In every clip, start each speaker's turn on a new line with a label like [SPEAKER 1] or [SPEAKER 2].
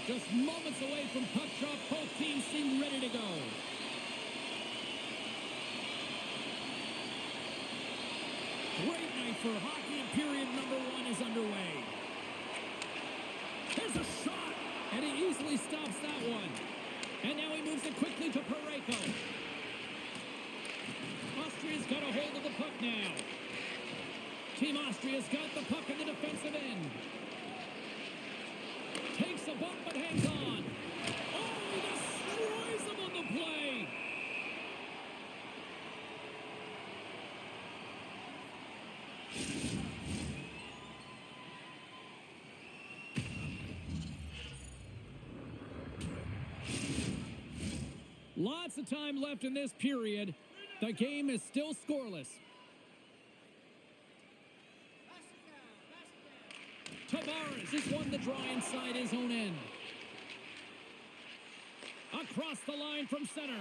[SPEAKER 1] Just moments away from puck drop, both teams seem ready to go. Great night for hockey, and period number 1 is underway. Here's a shot, and he easily stops that one. And now he moves it quickly to Parayko. Austria's got a hold of the puck now. Team Austria's got the puck in the defensive end. Takes a bump but hangs on. Oh, he destroys him on the play. Lots of time left in this period. The game is still scoreless. Tavares has won the draw inside his own end. Across the line from center.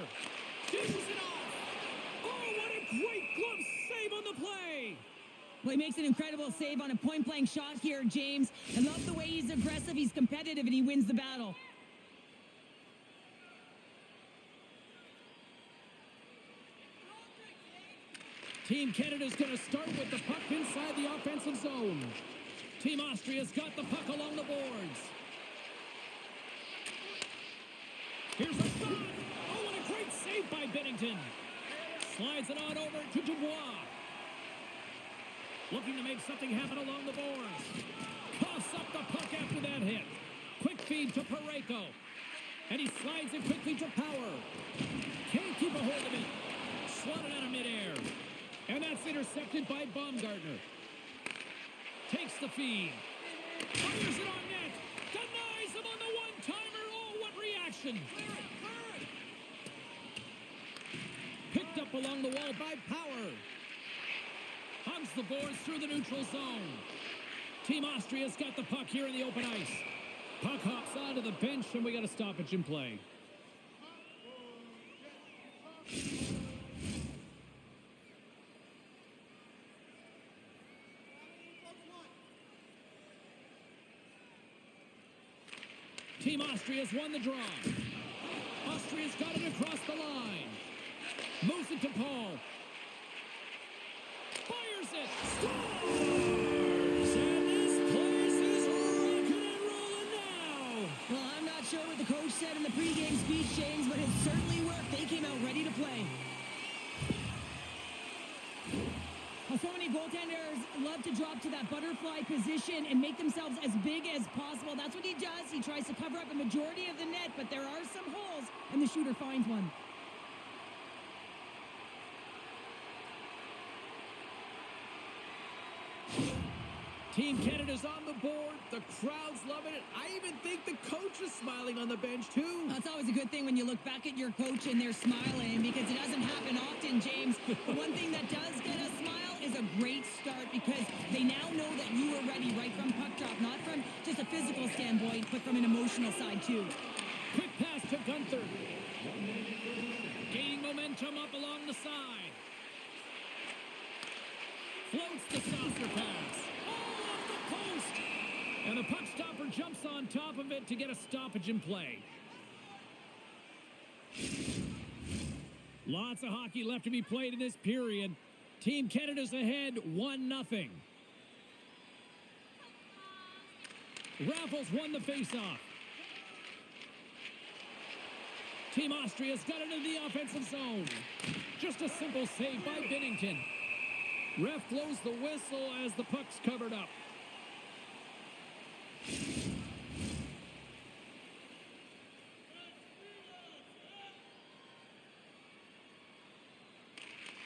[SPEAKER 1] Shoots it off. Oh, what a great glove save on the play.
[SPEAKER 2] Well, he makes an incredible save on a point-blank shot here, James. I love the way he's aggressive, he's competitive, and he wins the battle.
[SPEAKER 1] Team Canada's going to start with the puck inside the offensive zone. Team Austria's got the puck along the boards. Here's a shot. Oh, what a great save by Bennington. Slides it on over to Dubois. Looking to make something happen along the boards. Coughs up the puck after that hit. Quick feed to Parayko. And he slides it quickly to Power. Can't keep a hold of it. Swatted out of midair. And that's intercepted by Baumgartner. Takes the feed. Fires it on net. Denies him on the one-timer. Oh, what reaction. Picked up along the wall by Power. Hugs the boards through the neutral zone. Team Austria's got the puck here in the open ice. Puck hops onto the bench, and we got a stoppage in play. Team Austria's won the draw. Austria's got it across the line. Moves it to Paul. Fires it. Scores! And this place is rocking and rolling now.
[SPEAKER 2] Well, I'm not sure what the coach said in the pregame speech, James, but it certainly worked. They came out ready to play. So many goaltenders love to drop to that butterfly position and make themselves as big as possible. That's what he does. He tries to cover up a majority of the net, but there are some holes, and the shooter finds one.
[SPEAKER 1] Team Canada's on the board. The crowd's loving it. I even think the coach is smiling on the bench, too.
[SPEAKER 2] That's always a good thing when you look back at your coach and they're smiling, because it doesn't happen often, James. The one thing that does get a smile is a great start, because they now know that you are ready right from puck drop, not from just a physical standpoint, but from an emotional side, too.
[SPEAKER 1] Quick pass to Gunther. Gaining momentum up along the side. Floats the saucer pass. Post. And the puck stopper jumps on top of it to get a stoppage in play. Lots of hockey left to be played in this period. Team Canada's ahead 1-0. Raffles won the faceoff. Team Austria's got it in the offensive zone. Just a simple save by Bennington. Ref blows the whistle as the puck's covered up.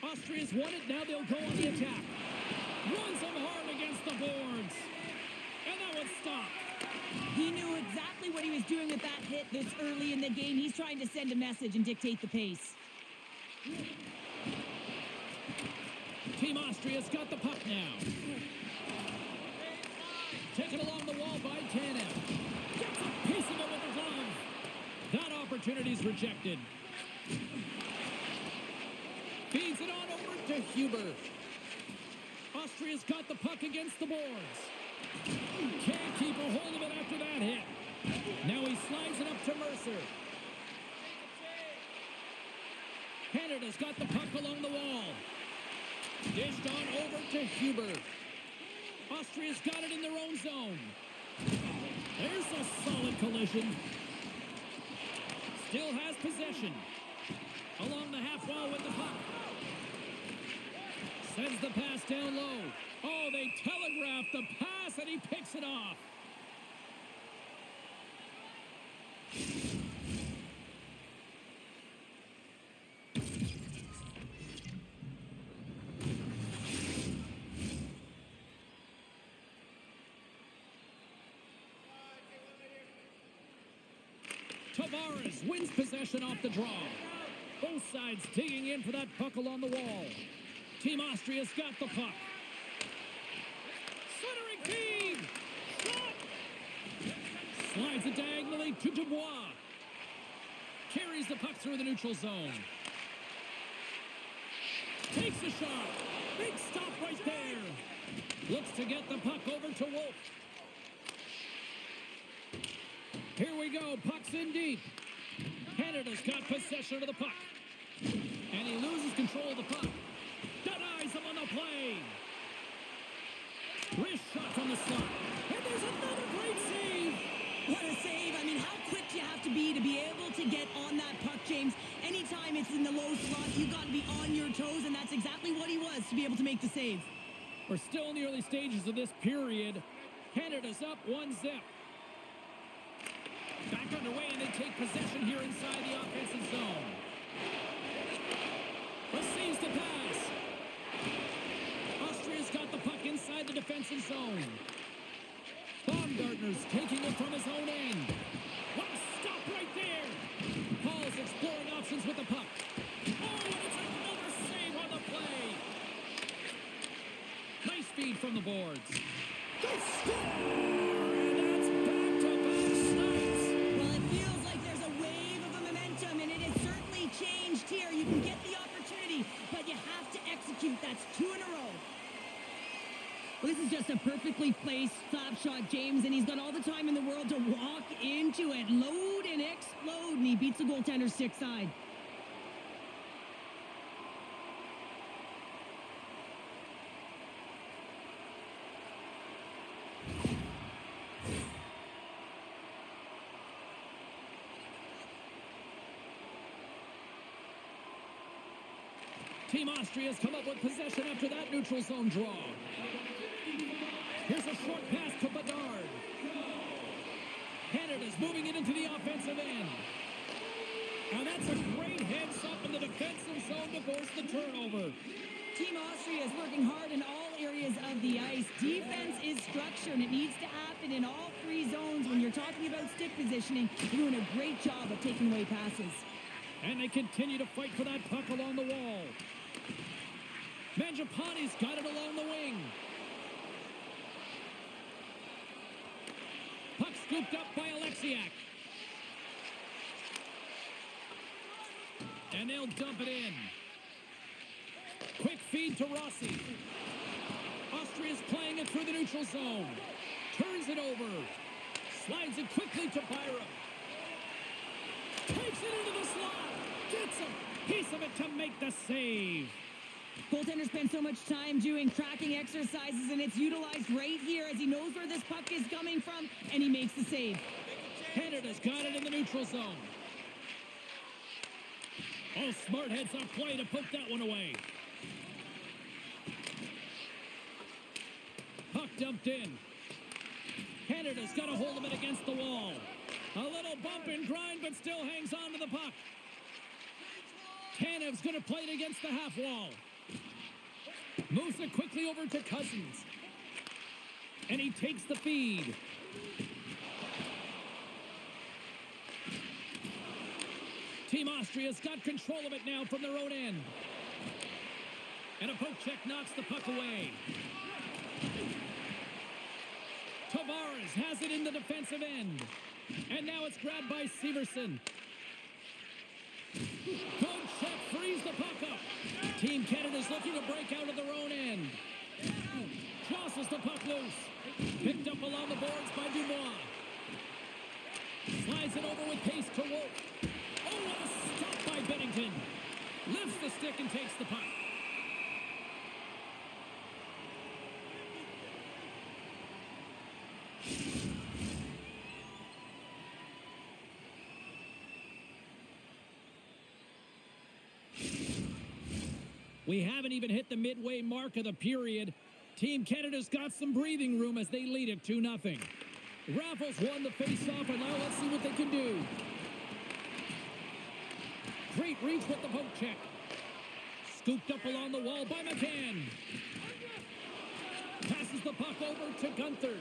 [SPEAKER 1] Austria's won it. Now they'll go on the attack. Runs them hard against the boards. And that one stopped.
[SPEAKER 2] He knew exactly what he was doing with that hit this early in the game. He's trying to send a message and dictate the pace.
[SPEAKER 1] Team Austria's got the puck now. Taken along the wall by Tanev. Gets a piece of it with the glove. That opportunity's rejected. Feeds it on over to Huber. Austria's got the puck against the boards. Can't keep a hold of it after that hit. Now he slides answer. Canada's got the puck along the wall. Dished on over to Huber. Austria's got it in their own zone. There's a solid collision. Still has possession. Along the half wall with the puck. Sends the pass down low. Oh, they telegraph the pass, and he picks it off. Tavares wins possession off the draw. Both sides digging in for that puck along the wall. Team Austria's got the puck. Centering feed! Shot! Slides it diagonally to Dubois. Carries the puck through the neutral zone. Takes a shot. Big stop right there. Looks to get the puck over to Wolf. Here we go. Puck's in deep. Canada's got possession of the puck. And he loses control of the puck. Denies him on the play. Wrist shot from the slot. And there's another great save.
[SPEAKER 2] What a save. I mean, how quick do you have to be able to get on that puck, James? Anytime it's in the low slot, you've got to be on your toes, and that's exactly what he was to be able to make the save.
[SPEAKER 1] We're still in the early stages of this period. Canada's up 1-0. Back underway, and they take possession here inside the offensive zone. Receives the pass. Austria's got the puck inside the defensive zone. Baumgartner's taking it from his own end. What a stop right there. Paul's exploring options with the puck. Oh, and it's another save on the play. Nice feed from the boards. They score! And that's back-to-back snipes.
[SPEAKER 2] Well, it feels like there's a wave of a momentum, and it has certainly changed here. You can get the opportunity, but you have to execute. That's 2 in a row. Well, this is just a perfectly placed slap shot, James, and he's got all the time in the world to walk into it, load and explode, and he beats the goaltender's stick side.
[SPEAKER 1] Team Austria's come up with possession after that neutral zone draw. Here's a short pass to Bedard. Canada's moving it into the offensive end. Now that's a great heads-up in the defensive zone to force the turnover.
[SPEAKER 2] Team Austria is working hard in all areas of the ice. Defense is structure, and it needs to happen in all 3 zones. When you're talking about stick positioning, you're doing a great job of taking away passes.
[SPEAKER 1] And they continue to fight for that puck along the wall. Mangiapane's got it along the wing. Puck scooped up by Alexiak. And they'll dump it in. Quick feed to Rossi. Austria's playing it through the neutral zone. Turns it over. Slides it quickly to Byram. Takes it into the slot. Gets a piece of it to make the save.
[SPEAKER 2] Goaltender spends so much time doing tracking exercises, and it's utilized right here as he knows where this puck is coming from, and he makes the save.
[SPEAKER 1] Canada's got it in the neutral zone. Oh, smart heads-up play to poke that one away. Puck dumped in. Canada's got a hold of it against the wall. A little bump and grind, but still hangs on to the puck. Tanev's going to play it against the half wall. Moves it quickly over to Cousins. And he takes the feed. Team Austria's got control of it now from their own end. And a poke check knocks the puck away. Tavares has it in the defensive end. And now it's grabbed by Severson. Good check, frees the puck up. Team Canada's looking to break out of their own end. Tosses the puck loose. Picked up along the boards by Dubois. Slides it over with pace to Wolf. Oh, what a stop by Bennington. Lifts the stick and takes the puck. We haven't even hit the midway mark of the period. Team Canada's got some breathing room as they lead it 2-0. Raffles won the face-off, and now let's see what they can do. Great reach with the poke check. Scooped up along the wall by McCann. Passes the puck over to Gunther.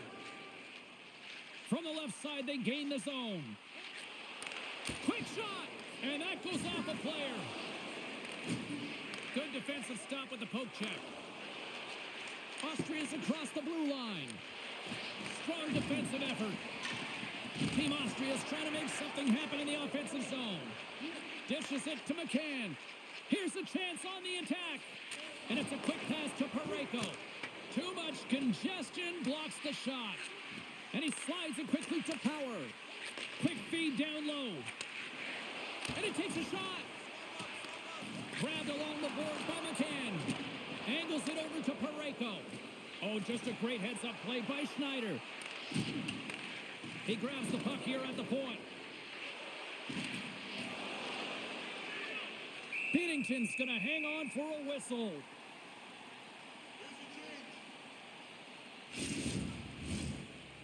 [SPEAKER 1] From the left side, they gain the zone. Quick shot, and that goes off a player. Good defensive stop with the poke check. Austria's across the blue line. Strong defensive effort. Team Austria's trying to make something happen in the offensive zone. Dishes it to McCann. Here's a chance on the attack. And it's a quick pass to Parayko. Too much congestion blocks the shot. And he slides it quickly to Power. Quick feed down low. And he takes a shot. Grabbed along the board by McCann. Angles it over to Parayko. Oh, just a great heads-up play by Schneider. He grabs the puck here at the point. Bennington's going to hang on for a whistle.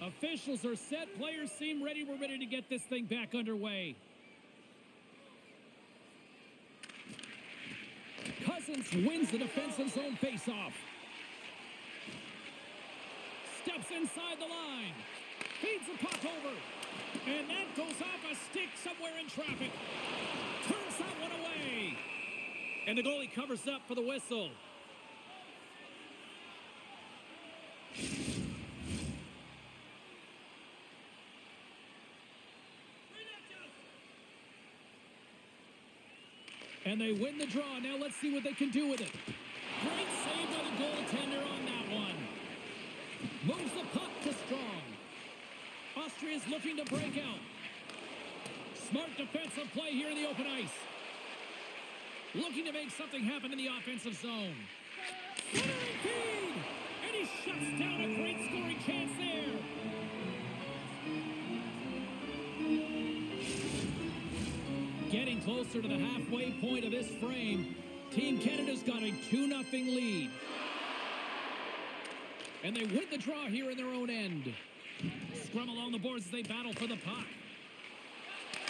[SPEAKER 1] Officials are set. Players seem ready. We're ready to get this thing back underway. Cousins wins the defensive zone face-off. Steps inside the line. Feeds the puck over. And that goes off a stick somewhere in traffic. Turns that one away. And the goalie covers up for the whistle. And they win the draw. Now let's see what they can do with it. Great save by the goaltender on that one. Moves the puck to Strong. Austria's looking to break out. Smart defensive play here in the open ice. Looking to make something happen in the offensive zone. Centering feed! And he shuts down a great scoring chance there. Getting closer to the halfway point of this frame. Team Canada's got a 2-0 lead. And they win the draw here in their own end. Scrum along the boards as they battle for the puck.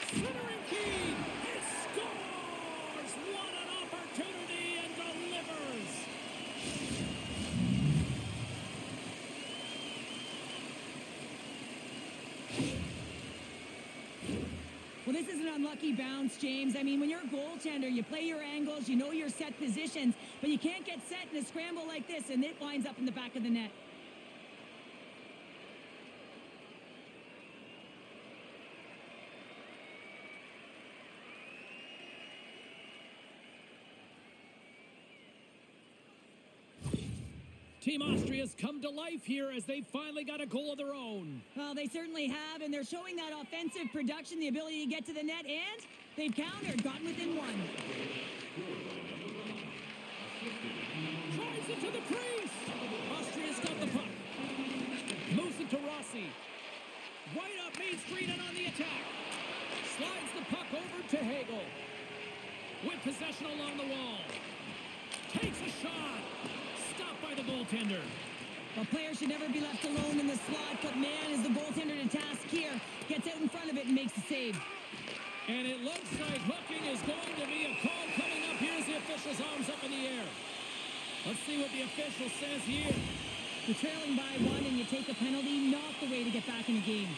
[SPEAKER 1] Centering feed! He scores! What an opportunity, and delivers!
[SPEAKER 2] Well, this is an unlucky bounce, James. I mean, when you're a goaltender, you play your angles, you know your set positions, but you can't get set in a scramble like this, and it winds up in the back of the net.
[SPEAKER 1] Team Austria's come to life here as they finally got a goal of their own.
[SPEAKER 2] Well, they certainly have, and they're showing that offensive production, the ability to get to the net, and they've countered, gotten within one.
[SPEAKER 1] Drives it to the crease. Austria's got the puck. Moves it to Rossi. Right up Main Street and on the attack. Slides the puck over to Hagel. With possession along the wall. Takes a shot. Stopped by the goaltender.
[SPEAKER 2] Well, players should never be left alone in the slot, but man, is the goaltender to task here. Gets out in front of it and makes the save.
[SPEAKER 1] And it looks like hooking is going to be a call coming up. Here's the official's arms up in the air. Let's see what the official says here.
[SPEAKER 2] You're trailing by one and you take a penalty, not the way to get back in the game.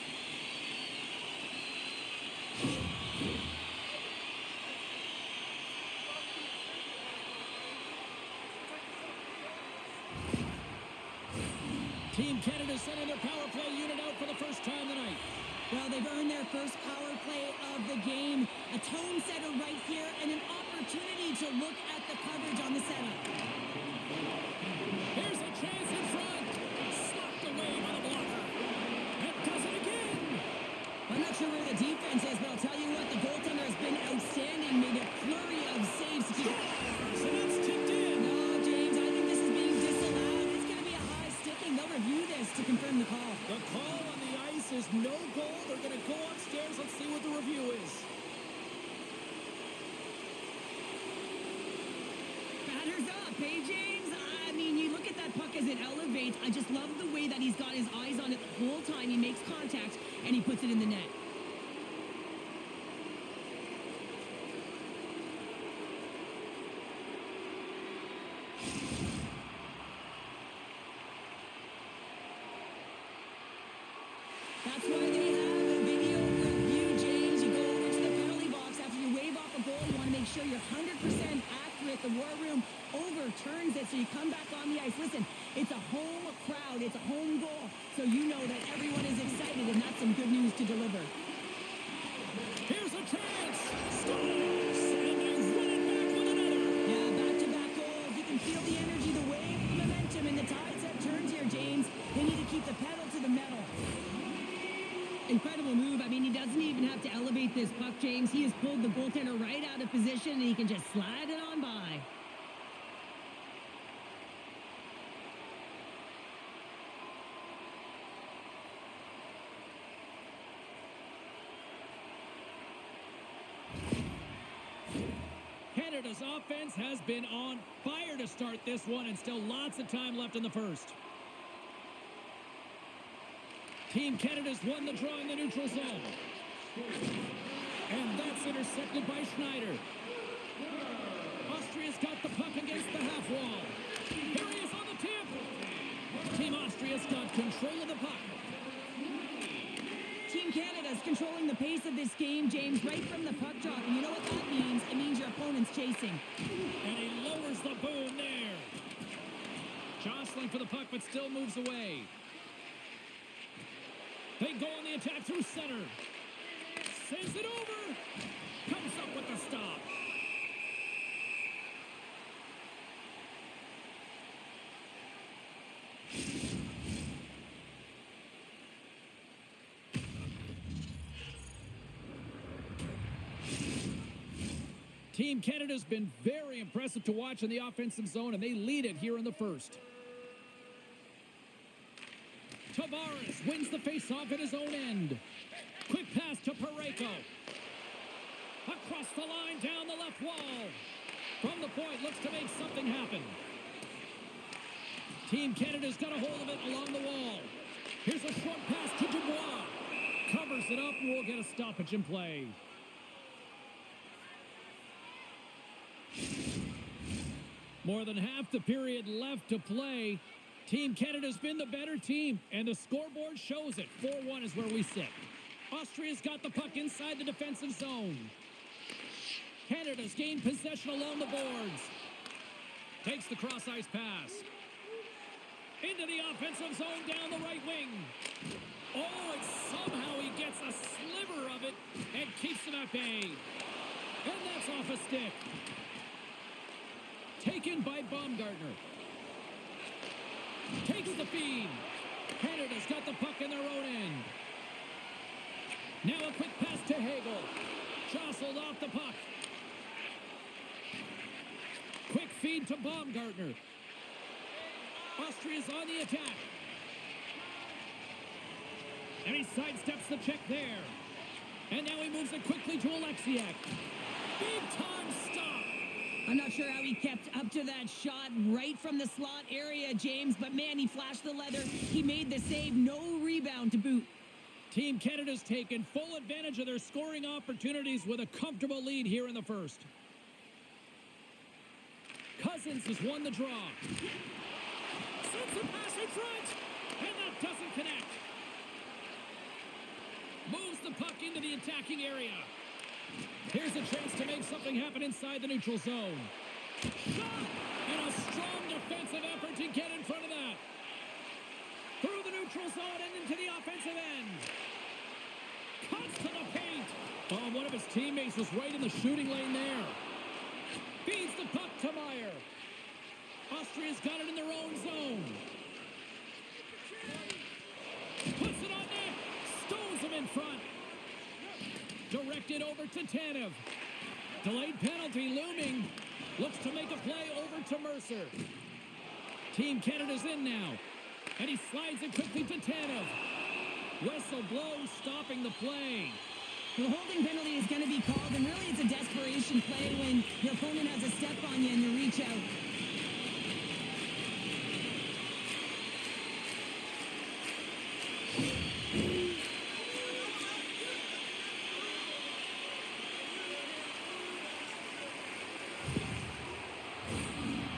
[SPEAKER 1] Team Canada sending their power play unit out for the first time tonight.
[SPEAKER 2] Well, they've earned their first power play of the game. A tone setter right here and an opportunity to look at the coverage on the setup.
[SPEAKER 1] Here's a chance in front. Slapped away by the blocker. And does it again.
[SPEAKER 2] I'm not sure where the the defense is, but I'll tell you what, the goaltender has been outstanding, made a flurry of saves.
[SPEAKER 1] So that's tipped in.
[SPEAKER 2] No, James, I think this is being disallowed. It's going to be a high sticking. They'll review this to confirm the call.
[SPEAKER 1] The call on the ice is no goal. They're going to go upstairs. Let's see what the review is.
[SPEAKER 2] Batters up, hey, James? I mean, you look at that puck as it elevates. I just love the way that he's got his eyes on it the whole time. He makes contact, and he puts it in the net. That's why they have a video review, James. You go over to the penalty box after you wave off a goal. You want to make sure you're 100% accurate. The war room overturns it, so you come back on the ice. Listen, it's a home crowd. It's a home goal, so you know that everyone is excited, and that's some good news to deliver.
[SPEAKER 1] Here's a chance. Scores! And they run it back with another.
[SPEAKER 2] Yeah, back-to-back goals. You can feel the energy, the wave, the momentum, and the tides have turned here, James. They need to keep the pedal to the metal. Incredible move. I mean, he doesn't even have to elevate this puck, James. He has pulled the goaltender right out of position, and he can just slide it on by.
[SPEAKER 1] Canada's offense has been on fire to start this one, and still lots of time left in the first. Team Canada's won the draw in the neutral zone. And that's intercepted by Schneider. Austria's got the puck against the half wall. Here he is on the tip. Team Austria's got control of the puck.
[SPEAKER 2] Team Canada's controlling the pace of this game, James, right from the puck drop. And you know what that means? It means your opponent's chasing.
[SPEAKER 1] And he lowers the boom there. Jostling for the puck, but still moves away. They go on the attack through center. Sends it over. Comes up with the stop. Team Canada's been very impressive to watch in the offensive zone, and they lead it here in the first. Tavares wins the faceoff at his own end. Quick pass to Parayko. Across the line, down the left wall. From the point, looks to make something happen. Team Canada's got a hold of it along the wall. Here's a short pass to Dubois. Covers it up, and we'll get a stoppage in play. More than half the period left to play. Team Canada's been the better team, and the scoreboard shows it. 4-1 is where we sit. Austria's got the puck inside the defensive zone. Canada's gained possession along the boards. Takes the cross-ice pass. Into the offensive zone down the right wing. Oh, and somehow he gets a sliver of it and keeps them at bay. And that's off a stick. Taken by Baumgartner. Takes the feed. Canada's got the puck in their own end. Now a quick pass to Hagel. Jostled off the puck. Quick feed to Baumgartner. Austria's on the attack. And he sidesteps the check there. And now he moves it quickly to Alexiak. Big time stop.
[SPEAKER 2] I'm not sure how he kept up to that shot right from the slot area, James, but man, he flashed the leather. He made the save, no rebound to boot.
[SPEAKER 1] Team Canada's taken full advantage of their scoring opportunities with a comfortable lead here in the first. Cousins has won the draw. Sends a pass in front, and that doesn't connect. Moves the puck into the attacking area. Here's a chance to make something happen inside the neutral zone. Shot! And a strong defensive effort to get in front of that. Through the neutral zone and into the offensive end. Cuts to the paint. Oh, one of his teammates was right in the shooting lane there. Feeds the puck to Meyer. Austria's got it in their own zone. Puts it on net. Stones him in front. it over to Tanev. Delayed penalty looming. Looks to make a play over to Mercer. Team Canada's in now. And he slides it quickly to Tanev. Whistle blows, stopping the play.
[SPEAKER 2] The holding penalty is going to be called, and really it's a desperation play when your opponent has a step on you and you reach out.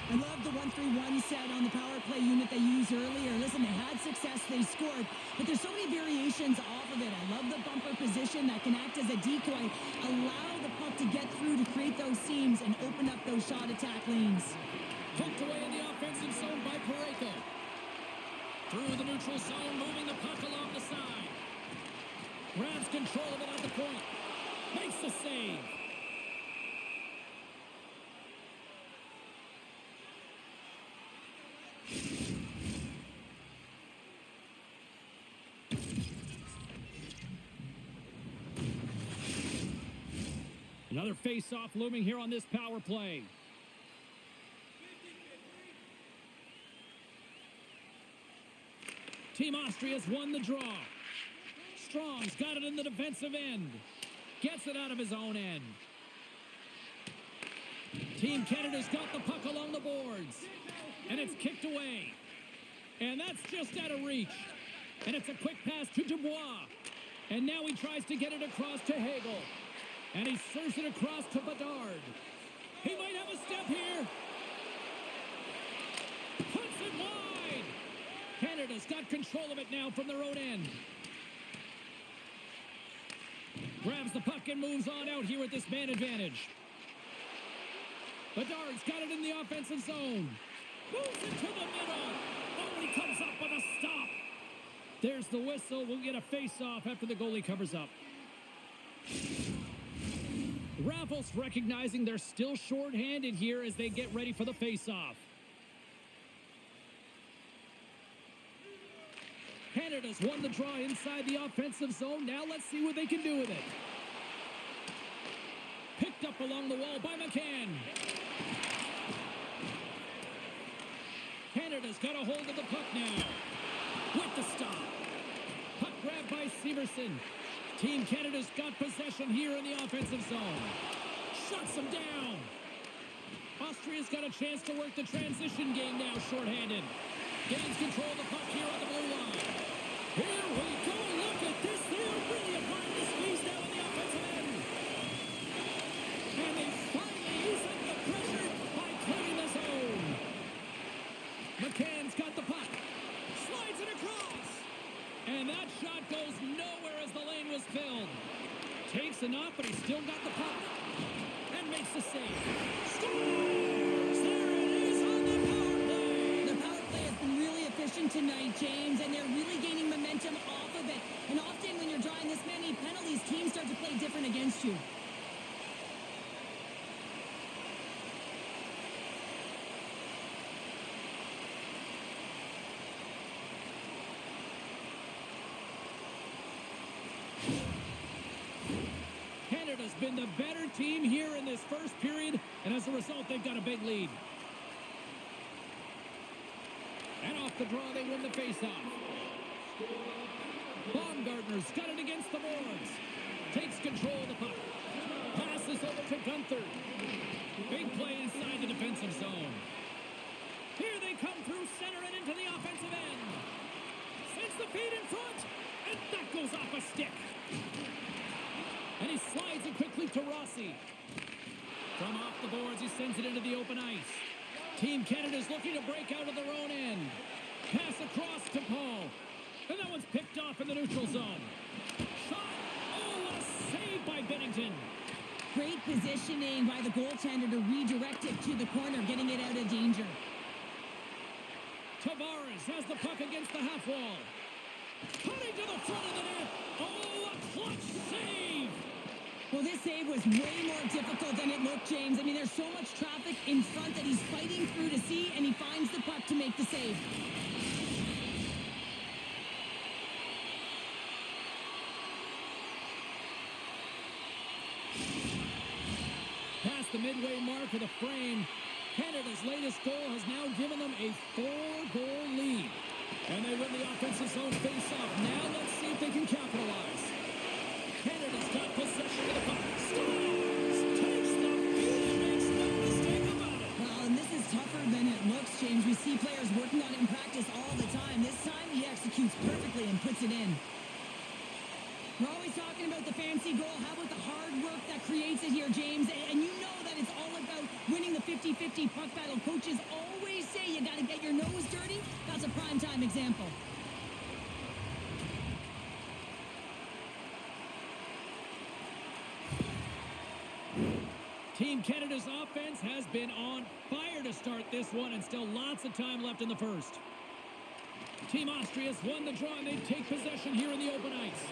[SPEAKER 2] I love the 1-3-1 set on the power play unit they used earlier. Listen, they had success, they scored, but there's so many variations off of it. I love the bumper position that can act as a decoy, allow the puck to get through to create those seams and open up those shot attack lanes.
[SPEAKER 1] Poked away in the offensive zone by Parayko. Through the neutral zone, moving the puck along the side. Grabs control of it at the point. Makes the save. Another face-off looming here on this power play. Team Austria's won the draw. Strong's got it in the defensive end. Gets it out of his own end. Team Canada's got the puck along the boards. And it's kicked away. And that's just out of reach. And it's a quick pass to Dubois. And now he tries to get it across to Hagel. And he serves it across to Bedard. He might have a step here. Puts it wide. Canada's got control of it now from their own end. Grabs the puck and moves on out here with this man advantage. Bedard's got it in the offensive zone. Moves it to the middle. Oh, and he comes up with a stop. There's the whistle. We'll get a face-off after the goalie covers up. Raffles recognizing they're still short-handed here as they get ready for the face-off. Canada's won the draw inside the offensive zone. Now let's see what they can do with it. Picked up along the wall by McCann. Canada's got a hold of the puck now. With the stop. Puck grab by Severson. Team Canada's got possession here in the offensive zone. Shuts them down. Austria's got a chance to work the transition game now, shorthanded. Gains control of the puck here on the blue line. Here we go. Look at this. They're really applying the squeeze now in the offensive end. And they finally use up the pressure by clearing the zone. McCann's got the puck. Slides it across. And that shot goes nowhere as the lane was filled. Takes a knock, but he's still got the puck. And makes the save. Scores! There it is on the power play.
[SPEAKER 2] The power play has been really efficient tonight, James, and they're really gaining momentum off of it. And often when you're drawing this many penalties, teams start to play different against you.
[SPEAKER 1] Canada's been the better team here in this first period, and as a result, they've got a big lead. And off the draw, they win the faceoff. Baumgartner's got it against the boards. Takes control of the puck. Passes over to Gunther. Big play inside the defensive zone. Here they come through center and into the offensive end. Sends the feed in front, and that goes off a stick. And he slides it quickly to Rossi. From off the boards, he sends it into the open ice. Team Canada's looking to break out of their own end. Pass across to Paul. And that one's picked off in the neutral zone. Shot. Oh, what a save by Bennington.
[SPEAKER 2] Great positioning by the goaltender to redirect it to the corner, getting it out of danger.
[SPEAKER 1] Tavares has the puck against the half wall. Cutting to the front of the net. Oh, a clutch save.
[SPEAKER 2] Well, this save was way more difficult than it looked, James. I mean, there's so much traffic in front that he's fighting through to see, and he finds the puck to make the save.
[SPEAKER 1] past the midway mark of the frame. Canada's latest goal has now given them a 4-goal lead. And they win the offensive zone face-off. Now let's see if they can capitalize. Canada's got possession of the puck. Scores! Takes the feed and makes no mistake about it.
[SPEAKER 2] Well, and this is tougher than it looks, James. We see players working on it in practice all the time. This time he executes perfectly and puts it in. We're always talking about the fancy goal. How about the hard work that creates it here, James? And you know that it's all about winning the 50-50 puck battle. Coaches always say you got to get your nose dirty. That's a primetime example.
[SPEAKER 1] Team Canada's offense has been on fire to start this one, and still lots of time left in the first. Team Austria's won the draw, and they take possession here in the open ice.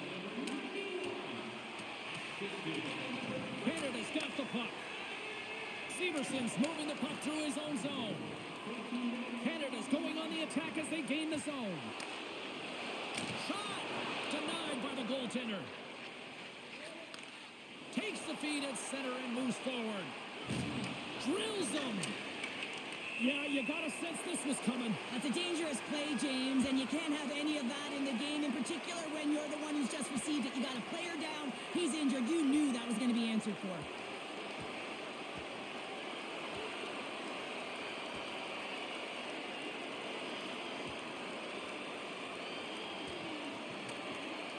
[SPEAKER 1] Canada's got the puck. Severson's moving the puck through his own zone. Canada's going on the attack as they gain the zone. Shot! Denied by the goaltender. Takes the feed at center and moves forward. Drills them. Yeah, you got a sense this was coming.
[SPEAKER 2] That's a dangerous play, James, and you can't have any of that in the game, in particular when you're the one who's just received it. You got a player down, he's injured. You knew that was going to be answered for.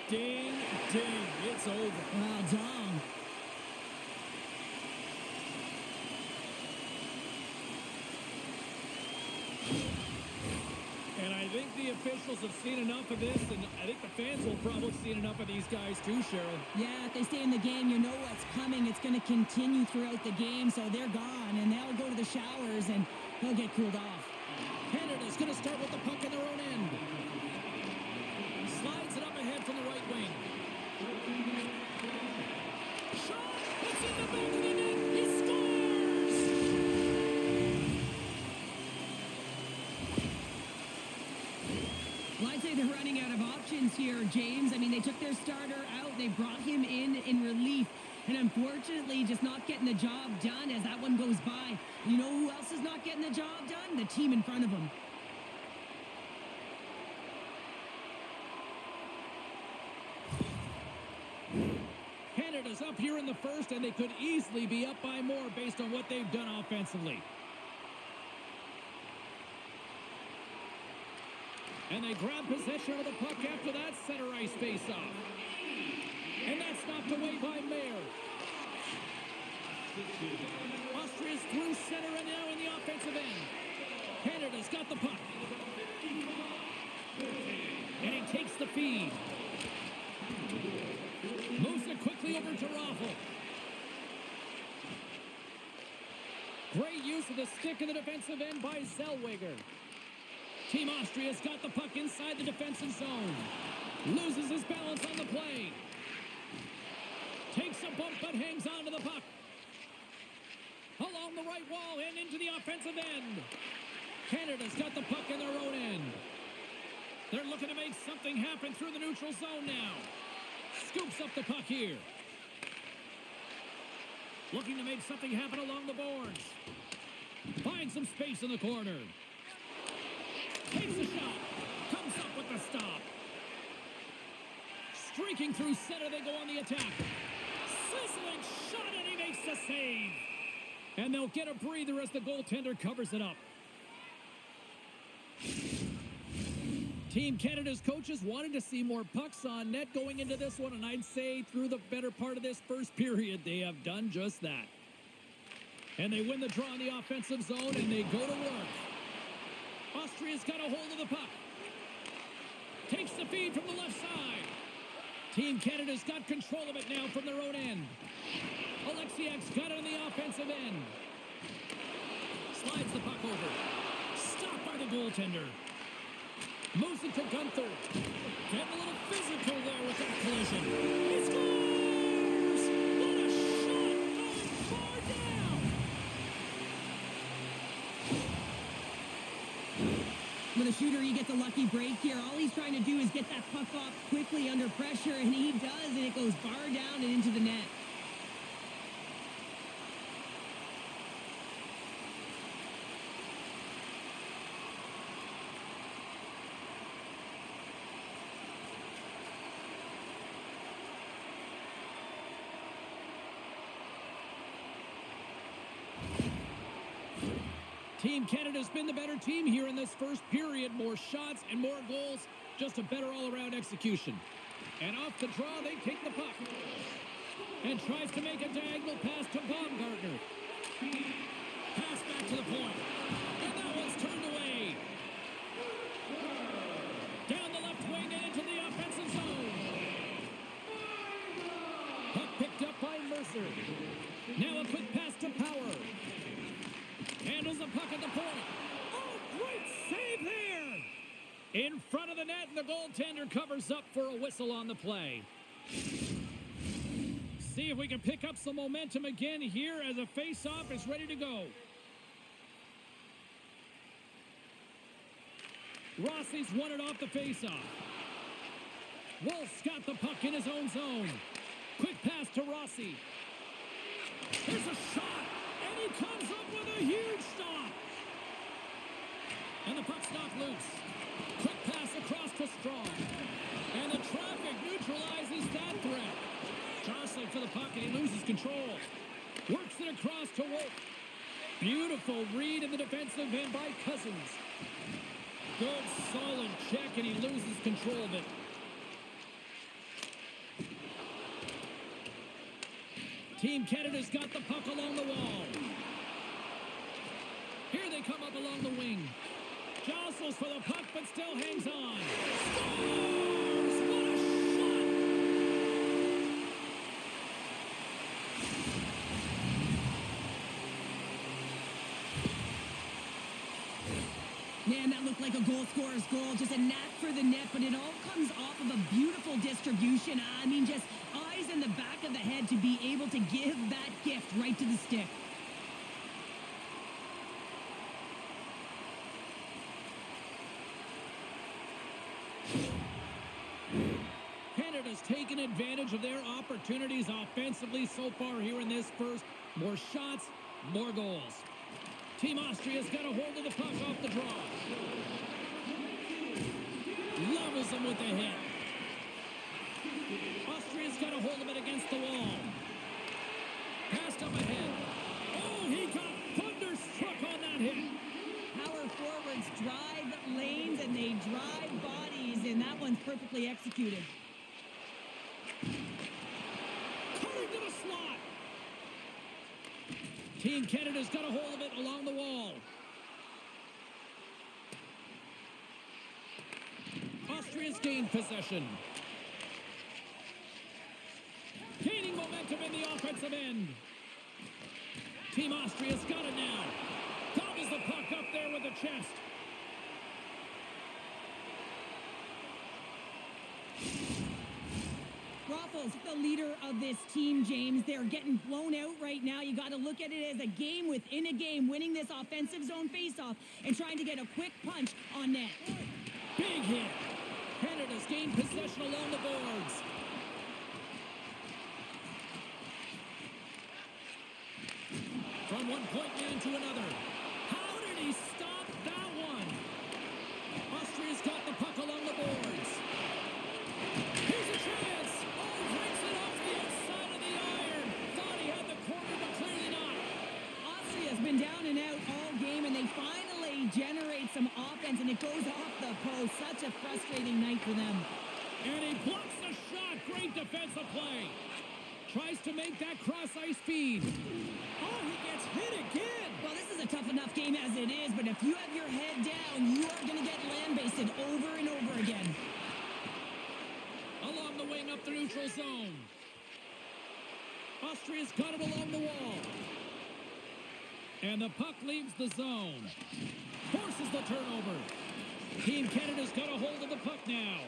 [SPEAKER 1] Ding, ding, it's over.
[SPEAKER 2] Well done.
[SPEAKER 1] And I think the officials have seen enough of this, and I think the fans will probably see enough of these guys too, Cheryl.
[SPEAKER 2] Yeah, if they stay in the game, you know what's coming. It's going to continue throughout the game, so they're gone, and they'll go to the showers, and they'll get cooled off.
[SPEAKER 1] Canada's going to start with the puck in their own end. Slides it up ahead from the right wing. Shot! It's in the back of the net! He scores!
[SPEAKER 2] Well, I'd say they're running out of options here, James. I mean, they took their starter out. They brought him in relief. And unfortunately, just not getting the job done as that one goes by. You know who else is not getting the job done? The team in front of them.
[SPEAKER 1] Canada's up here in the first, and they could easily be up by more based on what they've done offensively. And they grab possession of the puck after that center ice face-off. And that's knocked away by Mayer. Austria's through center and now in the offensive end. Canada's got the puck. And he takes the feed. Moves it quickly over to Raffle. Great use of the stick in the defensive end by Zellweger. Team Austria's got the puck inside the defensive zone. Loses his balance on the play. Takes a bump but hangs on to the puck. Along the right wall and into the offensive end. Canada's got the puck in their own end. They're looking to make something happen through the neutral zone now. Scoops up the puck here. Looking to make something happen along the boards. Finds some space in the corner. Takes a shot. Comes up with the stop. Streaking through center, they go on the attack. Sizzling shot, and he makes the save. And they'll get a breather as the goaltender covers it up. Team Canada's coaches wanted to see more pucks on net going into this one, and I'd say through the better part of this first period, they have done just that. And they win the draw in the offensive zone, and they go to work. Austria's got a hold of the puck. Takes the feed from the left side. Team Canada's got control of it now from their own end. Alexiak's got it on the offensive end. Slides the puck over. Stopped by the goaltender. Moves it to Gunther. Getting a little physical there with that collision. He scores! What a shot! Going far down!
[SPEAKER 2] With a shooter, he gets a lucky break here. All he's trying to do is get that puck off quickly under pressure, and he does, and it goes far down and into the net.
[SPEAKER 1] Team Canada's been the better team here in this first period. More shots and more goals. Just a better all-around execution. And off the draw, they take the puck. And tries to make a diagonal pass to Baumgartner. Pass back to the point. And that one's turned away. Down the left wing and into the offensive zone. Puck picked up by Mercer. Now a quick pass to Power. Handles the puck at the point. Oh, great save there! In front of the net, and the goaltender covers up for a whistle on the play. See if we can pick up some momentum again here as a face-off is ready to go. Rossi's won it off the face-off. Wolf's got the puck in his own zone. Quick pass to Rossi. Here's a shot, and he comes up with a huge stop. And the puck's knocked loose. Quick pass across to Strong. And the traffic neutralizes that threat. Jostling for the puck, and he loses control. Works it across to Wolf. Beautiful read in the defensive end by Cousins. Good, solid check, and he loses control of it. Team Canada's got the puck along the wall. Here they come up along the wing. Jostles for the puck, but still hangs on. Scores! What a shot!
[SPEAKER 2] Man, that looked like a goal scorer's goal. Just a knack for the net, but it all comes off of a beautiful distribution. I mean, just eyes in the back of the head to be able to give that gift right to the stick.
[SPEAKER 1] Canada's taken advantage of their opportunities offensively so far here in this first. More shots, more goals. Team Austria's got a hold of the puck off the draw. Levels them with the hit. Austria's got a hold of it against the wall. Passed up ahead. Oh, he got thunderstruck on that hit.
[SPEAKER 2] Power forwards drive lanes and they drive bodies, and that one's perfectly executed.
[SPEAKER 1] Cutting to the slot. Team Canada's got a hold of it along the wall. Austria's gained possession. Gaining momentum in the offensive end. Team Austria's got it now. Gobbles the puck up there with the chest.
[SPEAKER 2] Raffles, the leader of this team, James. They're getting blown out right now. You got to look at it as a game within a game, winning this offensive zone faceoff and trying to get a quick punch on net.
[SPEAKER 1] Big hit. Canada's gained possession along the boards. From one point man to another. How did he stop that one? Austria's got the puck along the boards. Here's a chance. Oh, breaks it off the outside of the iron. Thought he had the corner, but clearly not.
[SPEAKER 2] Austria's been down and out all game, and they finally generate some offense, and it goes off the post. Such a frustrating night for them.
[SPEAKER 1] And he blocks the shot. Great defensive play. Tries to make that cross-ice feed. Oh, he gets hit again.
[SPEAKER 2] Well, this is a tough enough game as it is, but if you have your head down, you are going to get land-basted over and over again.
[SPEAKER 1] Along the wing up the neutral zone. Austria's got it along the wall. And the puck leaves the zone. Forces the turnover. Team Canada's got a hold of the puck now.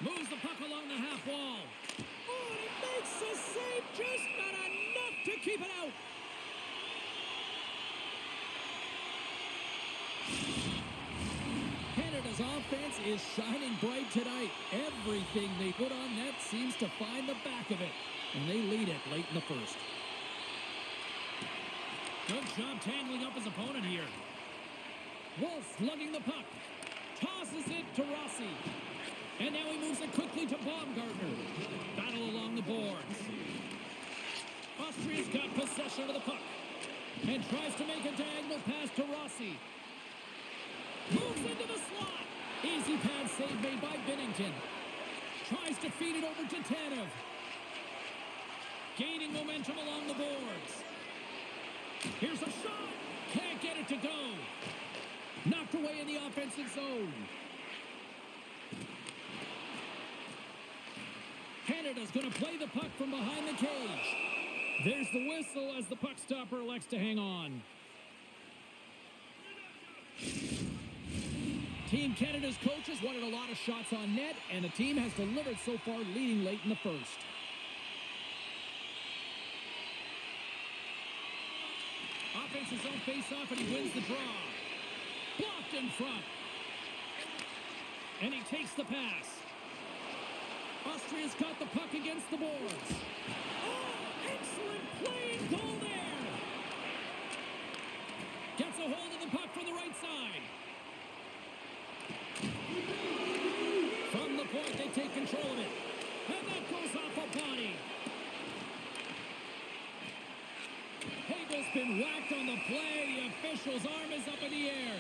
[SPEAKER 1] Moves the puck along the half wall. Oh, and he makes the save, just not enough to keep it out. Canada's offense is shining bright tonight. Everything they put on net seems to find the back of it. And they lead it late in the first. Good job tangling up his opponent here. Wolf slugging the puck. Tosses it to Rossi. And now he moves it quickly to Baumgartner. Battle along the boards. Austria's got possession of the puck. And tries to make a diagonal pass to Rossi. Moves into the slot. Easy pad save made by Binnington. Tries to feed it over to Tanev. Gaining momentum along the boards. Here's a shot. Can't get it to go. Knocked away in the offensive zone. Canada's going to play the puck from behind the cage. There's the whistle as the puck stopper elects to hang on. Team Canada's coaches wanted a lot of shots on net, and the team has delivered so far, leading late in the first. Offensive zone face-off, and he wins the draw. Blocked in front. And he takes the pass. Austria's got the puck against the boards. Oh, excellent play and goal there. Gets a hold of the puck from the right side. From the point, they take control of it. And that goes off a body. Hagel's been whacked on the play. The official's arm is up in the air.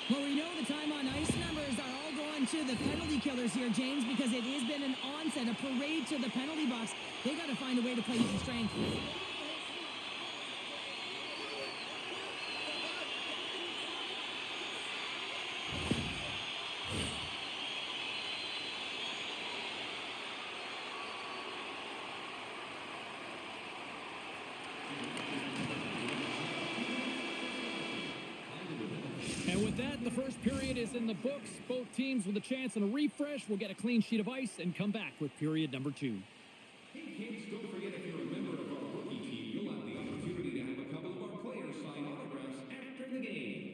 [SPEAKER 2] Well, we know the time on ice numbers are all going to the penalty killers here, James, because it has been an onset, a parade to the penalty box. They got to find a way to play using strength.
[SPEAKER 1] And with that, the first period is in the books. Both teams with a chance and a refresh will get a clean sheet of ice and come back with period number 2.
[SPEAKER 3] Hey kids, don't forget if you're a member of our rookie team, you'll have the opportunity to have a couple of our players sign autographs after the game.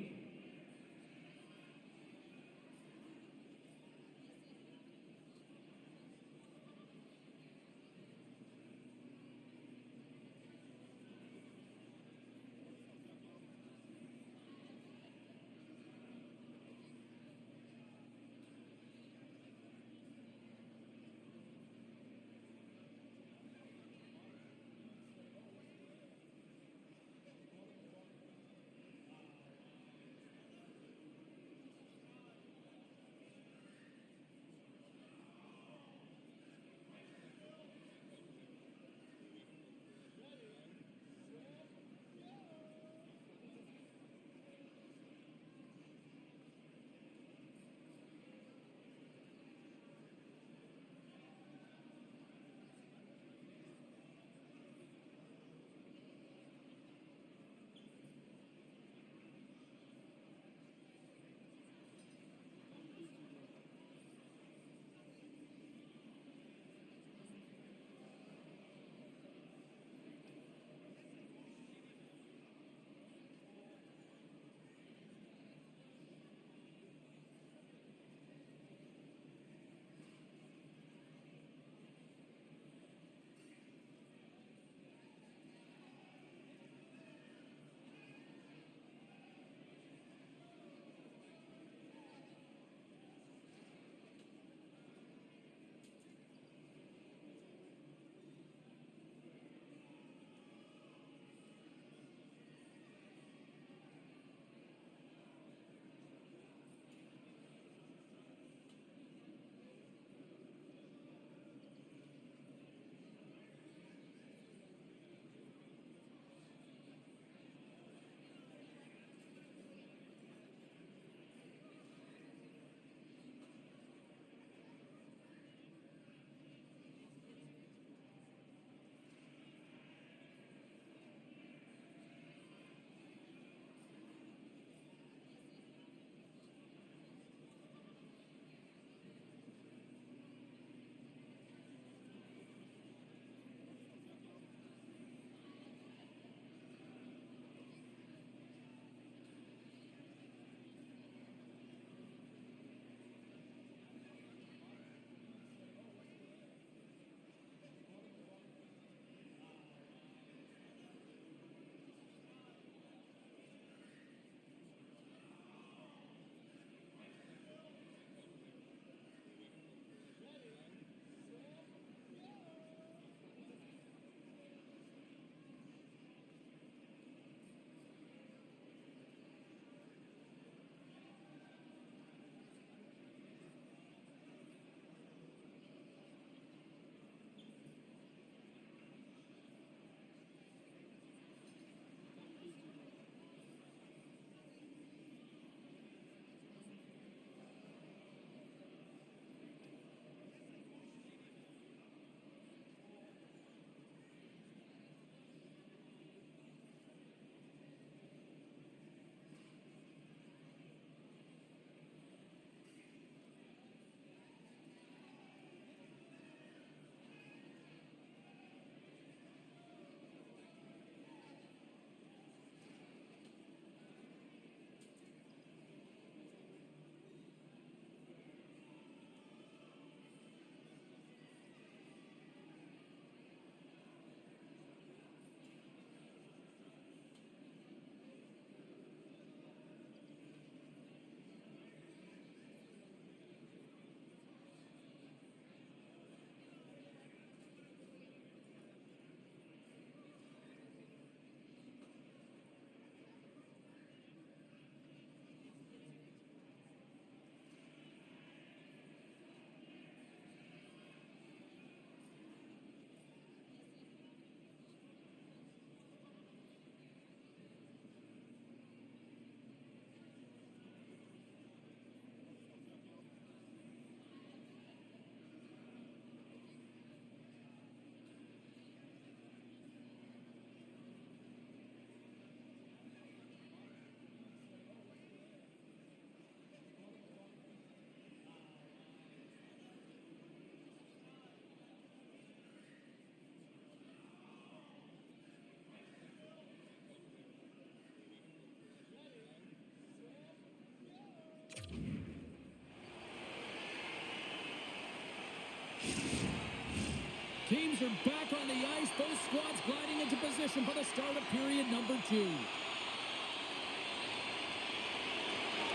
[SPEAKER 1] Teams are back on the ice. Both squads gliding into position for the start of period number 2.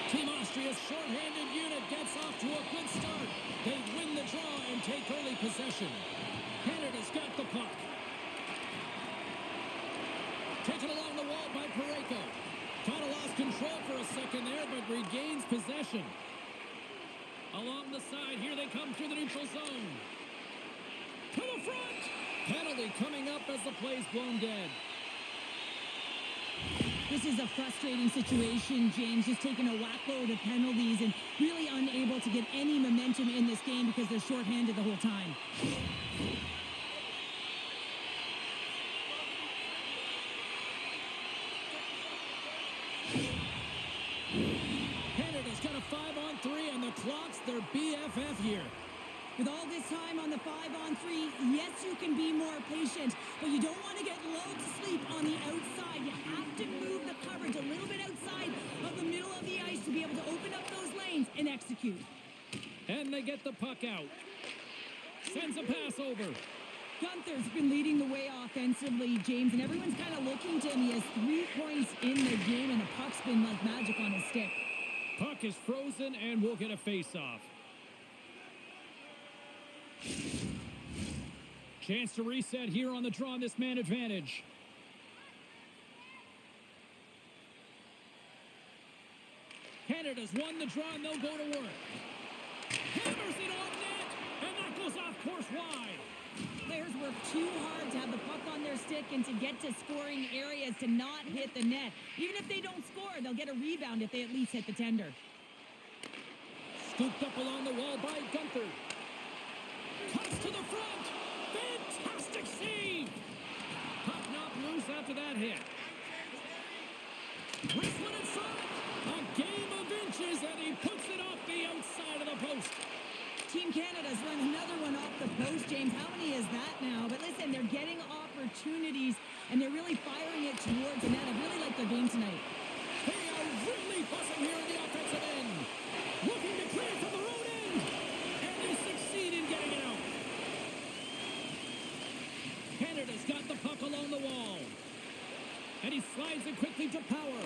[SPEAKER 1] Team Austria's shorthanded unit gets off to a good start. They win the draw and take early possession. Canada's got the puck. Taken along the wall by Parayko. Kind of lost control for a second there, but regains possession. Along the side, here they come through the neutral zone. To the front! Penalty coming up as the play's blown dead.
[SPEAKER 2] This is a frustrating situation, James, just taking a whackload of penalties and really unable to get any momentum in this game because they're shorthanded the whole time.
[SPEAKER 1] Canada's got a 5-on-3 and the clock's their BFF here.
[SPEAKER 2] With all this time on the 5-on-3, yes, you can be more patient, but you don't want to get lulled to sleep on the outside. You have to move the coverage a little bit outside of the middle of the ice to be able to open up those lanes and execute.
[SPEAKER 1] And they get the puck out. Sends a pass over.
[SPEAKER 2] Gunther's been leading the way offensively, James, and everyone's kind of looking to him. He has 3 points in the game, and the puck's been like magic on his stick.
[SPEAKER 1] Puck is frozen, and we'll get a face-off. Chance to reset here on the draw on this man advantage. Canada's won the draw, and they'll go to work. Hammers it on net, and that goes off course wide.
[SPEAKER 2] Players work too hard to have the puck on their stick and to get to scoring areas to not hit the net. Even if they don't score, they'll get a rebound if they at least hit the tender.
[SPEAKER 1] Scooped up along the wall by Gunther. Cuts to the front. Fantastic save. Puck knocked loose after that hit. Wrestling in front. A game of inches, and he puts it off the outside of the post.
[SPEAKER 2] Team Canada's run another one off the post, James. How many is that now? But listen, they're getting opportunities, and they're really firing it towards the net. I really like their game tonight.
[SPEAKER 1] They are really buzzing here in the offensive end. Looking to clear from the road end. And they succeed in getting it out. Canada's got the puck along the wall. And he slides it quickly to Power.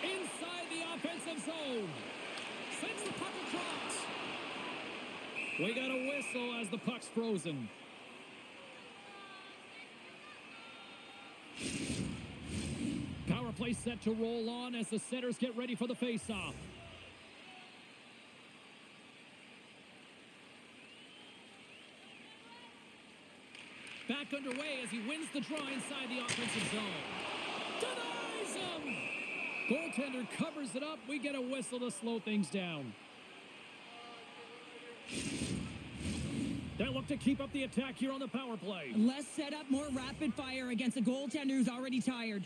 [SPEAKER 1] Inside the offensive zone. Sends the puck across. We got a whistle as the puck's frozen. Power play set to roll on as the setters get ready for the face-off. Back underway as he wins the draw inside the offensive zone. Denies him! Goaltender covers it up. We get a whistle to slow things down. They'll look to keep up the attack here on the power play.
[SPEAKER 2] Less setup, more rapid fire against a goaltender who's already tired.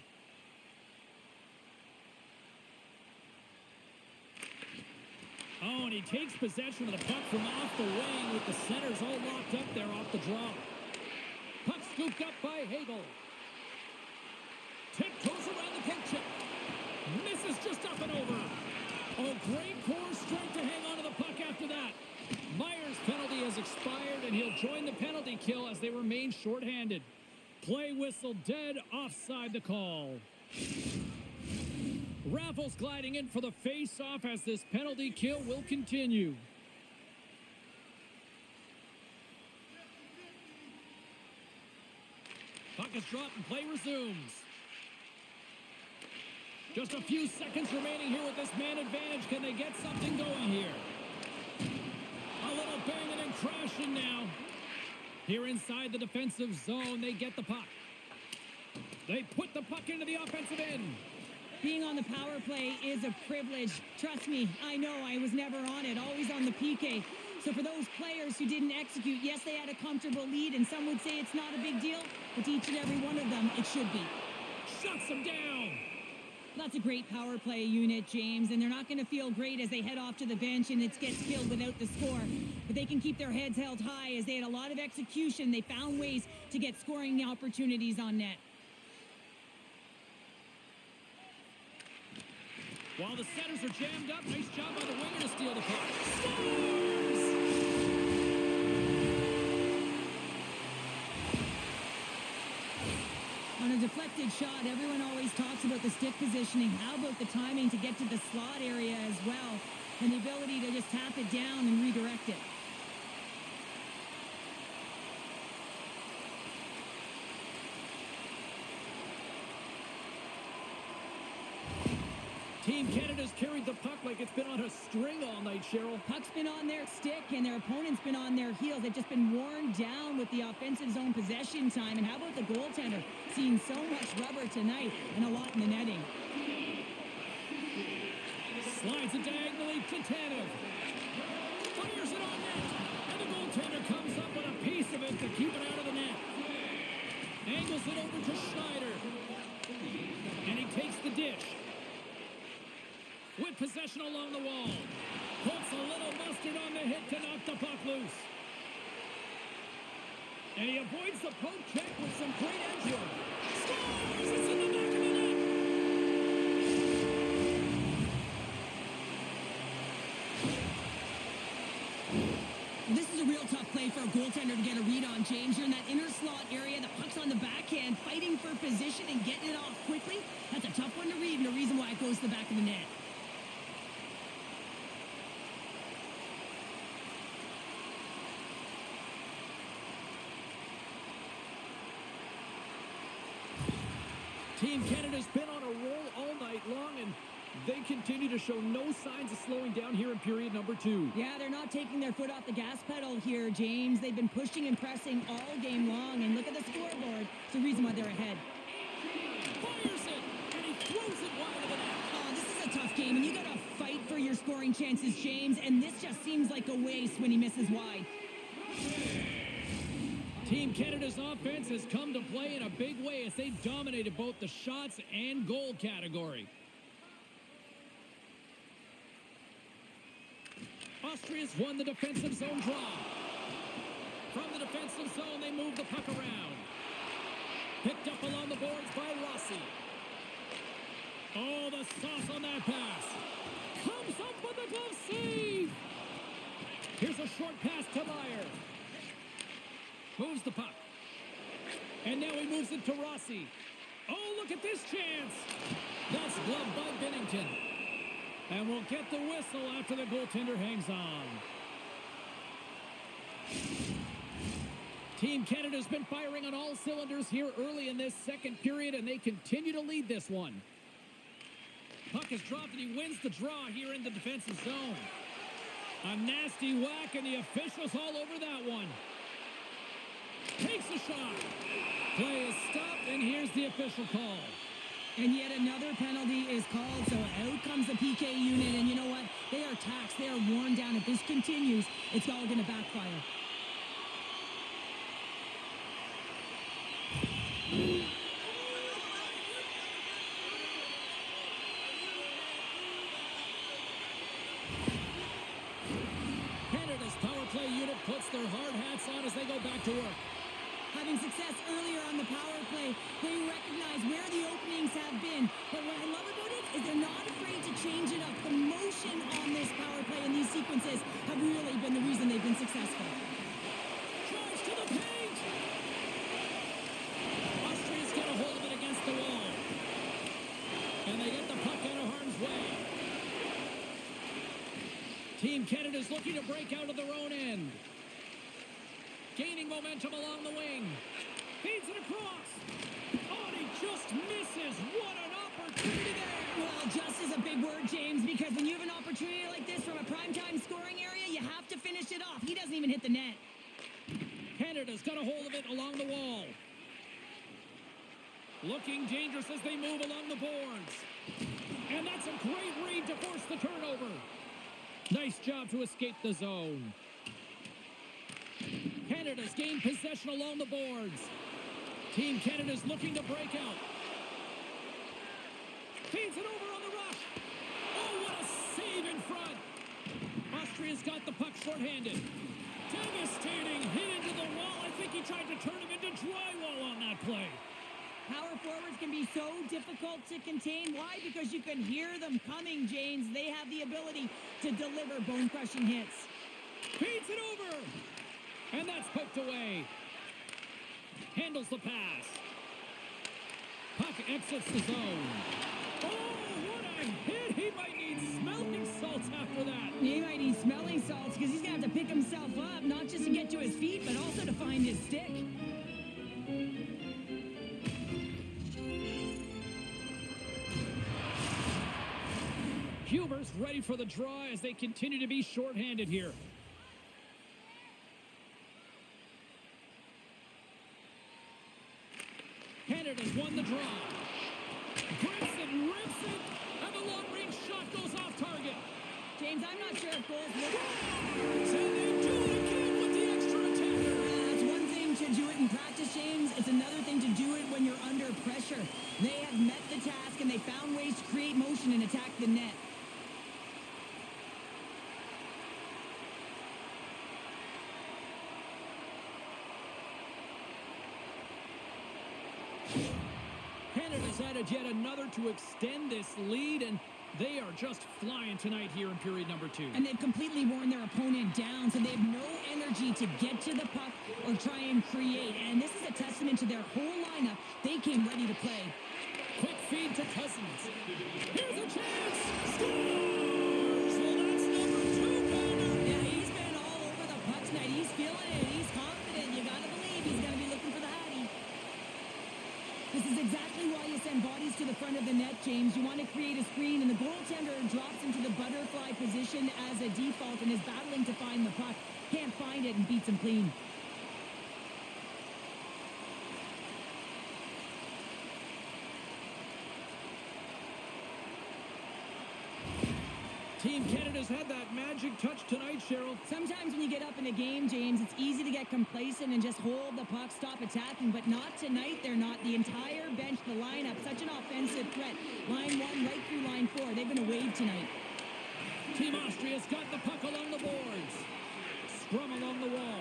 [SPEAKER 1] Oh, and he takes possession of the puck from off the wing with the centers all locked up there off the draw. Puck scooped up by Hagel. Tiptoes around the poke check. Misses just up and over. Oh, great core strength to hang on to the puck after that. Myers' penalty has expired, and he'll join the penalty kill as they remain shorthanded. Play whistle dead, offside the call. Raffles gliding in for the face-off as this penalty kill will continue. Puck is dropped and play resumes. Just a few seconds remaining here with this man advantage. Can they get something going here? A little banging and crashing now. Here inside the defensive zone, they get the puck. They put the puck into the offensive end.
[SPEAKER 2] Being on the power play is a privilege. Trust me, I know I was never on it, always on the PK. So for those players who didn't execute, yes, they had a comfortable lead, and some would say it's not a big deal, but to each and every one of them, it should be.
[SPEAKER 1] Shuts them down.
[SPEAKER 2] That's a great power play unit, James, and they're not going to feel great as they head off to the bench and it gets killed without the score. But they can keep their heads held high as they had a lot of execution. They found ways to get scoring opportunities on net.
[SPEAKER 1] While the setters are jammed up, nice job by the winger to steal the puck. Scores!
[SPEAKER 2] deflected shot. Everyone always talks about the stick positioning. How about the timing to get to the slot area as well? And the ability to just tap it down and redirect it.
[SPEAKER 1] Team Canada's carried the puck like it's been on a string all night, Cheryl.
[SPEAKER 2] Puck's been on their stick and their opponent's been on their heels. They've just been worn down with the offensive zone possession time. And how about the goaltender? Seeing so much rubber tonight and a lot in the netting.
[SPEAKER 1] Slides it diagonally to Tanev. Fires it on net. And the goaltender comes up with a piece of it to keep it out of the net. Angles it over to Schneider. And he takes the dish. With possession along the wall. Puts a little mustard on the hit to knock the puck loose. And he avoids the poke check with some great edge work. Scores! It's in the back of the net!
[SPEAKER 2] This is a real tough play for a goaltender to get a read on, James. You're in that inner slot area. The puck's on the backhand, fighting for position and getting it off quickly. That's a tough one to read, and the reason why it goes to the back of the net.
[SPEAKER 1] Team Canada's been on a roll all night long, and they continue to show no signs of slowing down here in period number 2.
[SPEAKER 2] Yeah, they're not taking their foot off the gas pedal here, James. They've been pushing and pressing all game long, and look at the scoreboard. It's the reason why they're ahead.
[SPEAKER 1] Fires it, and he throws it wide of the net.
[SPEAKER 2] Oh, this is a tough game, and you got to fight for your scoring chances, James, and this just seems like a waste when he misses wide.
[SPEAKER 1] Team Canada's offense has come to play in a big way as they dominated both the shots and goal category. Austria's won the defensive zone draw. From the defensive zone, they move the puck around. Picked up along the boards by Rossi. Oh, the sauce on that pass. Comes up with a glove save. Here's a short pass to Meyer. Moves the puck. And now he moves it to Rossi. Oh, look at this chance. That's gloved by Bennington. And we'll get the whistle after the goaltender hangs on. Team Canada's been firing on all cylinders here early in this second period, and they continue to lead this one. Puck is dropped, and he wins the draw here in the defensive zone. A nasty whack, and the officials all over that one. Takes a shot. Play is stopped, and here's the official call.
[SPEAKER 2] And yet another penalty is called, so out comes the PK unit, and you know what? They are taxed. They are worn down. If this continues, it's all going to backfire.
[SPEAKER 1] Canada's power play unit puts their hard hats on as they go back to work.
[SPEAKER 2] Having success earlier on the power play, they recognize where the openings have been. But what I love about it is they're not afraid to change it up. The motion on this power play and these sequences have really been the reason they've been successful.
[SPEAKER 1] Drives to the paint. Austria's got a hold of it against the wall. And they get the puck out of harm's way. Team Canada's looking to break out of their own end. Gaining momentum along the wing. Feeds it across. Oh, and he just misses. What an opportunity there.
[SPEAKER 2] Well, just is a big word, James, because when you have an opportunity like this from a primetime scoring area, you have to finish it off. He doesn't even hit the net.
[SPEAKER 1] Canada's got a hold of it along the wall. Looking dangerous as they move along the boards. And that's a great read to force the turnover. Nice job to escape the zone. Canada's gained possession along the boards. Team Canada's looking to break out. Feeds it over on the rush. Oh, what a save in front. Austria's got the puck shorthanded. Devastating hit into the wall. I think he tried to turn him into drywall on that play.
[SPEAKER 2] Power forwards can be so difficult to contain. Why? Because you can hear them coming, James. They have the ability to deliver bone-crushing hits.
[SPEAKER 1] Feeds it over. And that's poked away. Handles the pass. puck exits the zone. Oh, what a hit! He might need smelling salts after that.
[SPEAKER 2] He might need smelling salts because he's going to have to pick himself up, not just to get to his feet, but also to find his stick.
[SPEAKER 1] Huber's ready for the draw as they continue to be shorthanded here. Canada's won the draw. Grips it, rips it, and the long-range shot goes off target.
[SPEAKER 2] James, I'm not sure if goals will...
[SPEAKER 1] And they do it again with the extra attacker.
[SPEAKER 2] That's one thing to do it in practice, James. It's another thing to do it when you're under pressure. They have met the task, and they found ways to create motion and attack the net.
[SPEAKER 1] Canada's added yet another to extend this lead, and they are just flying tonight here in period number 2.
[SPEAKER 2] And they've completely worn their opponent down, so they have no energy to get to the puck or try and create. And this is a testament to their whole lineup. They came ready to play.
[SPEAKER 1] Quick feed to Cousins. Here's a chance. Scores! Well, that's number 2, Connor.
[SPEAKER 2] Yeah, he's been all over the puck tonight. He's feeling it. He's confident. You got to believe he's going to be looking for the hattie. This is exactly why you send bodies to the front of the net, James. You want to create a screen, and the goaltender drops into the butterfly position as a default and is battling to find the puck. Can't find it and beats him clean.
[SPEAKER 1] Team Canada's had that magic touch tonight, Cheryl.
[SPEAKER 2] Sometimes when you get up in a game, James, it's easy to get complacent and just hold the puck, stop attacking, but not tonight. They're not. The entire bench, the lineup, such an offensive threat. Line 1 right through line 4. They've been a wave tonight.
[SPEAKER 1] Team Austria's got the puck along the boards. Scrum along the wall.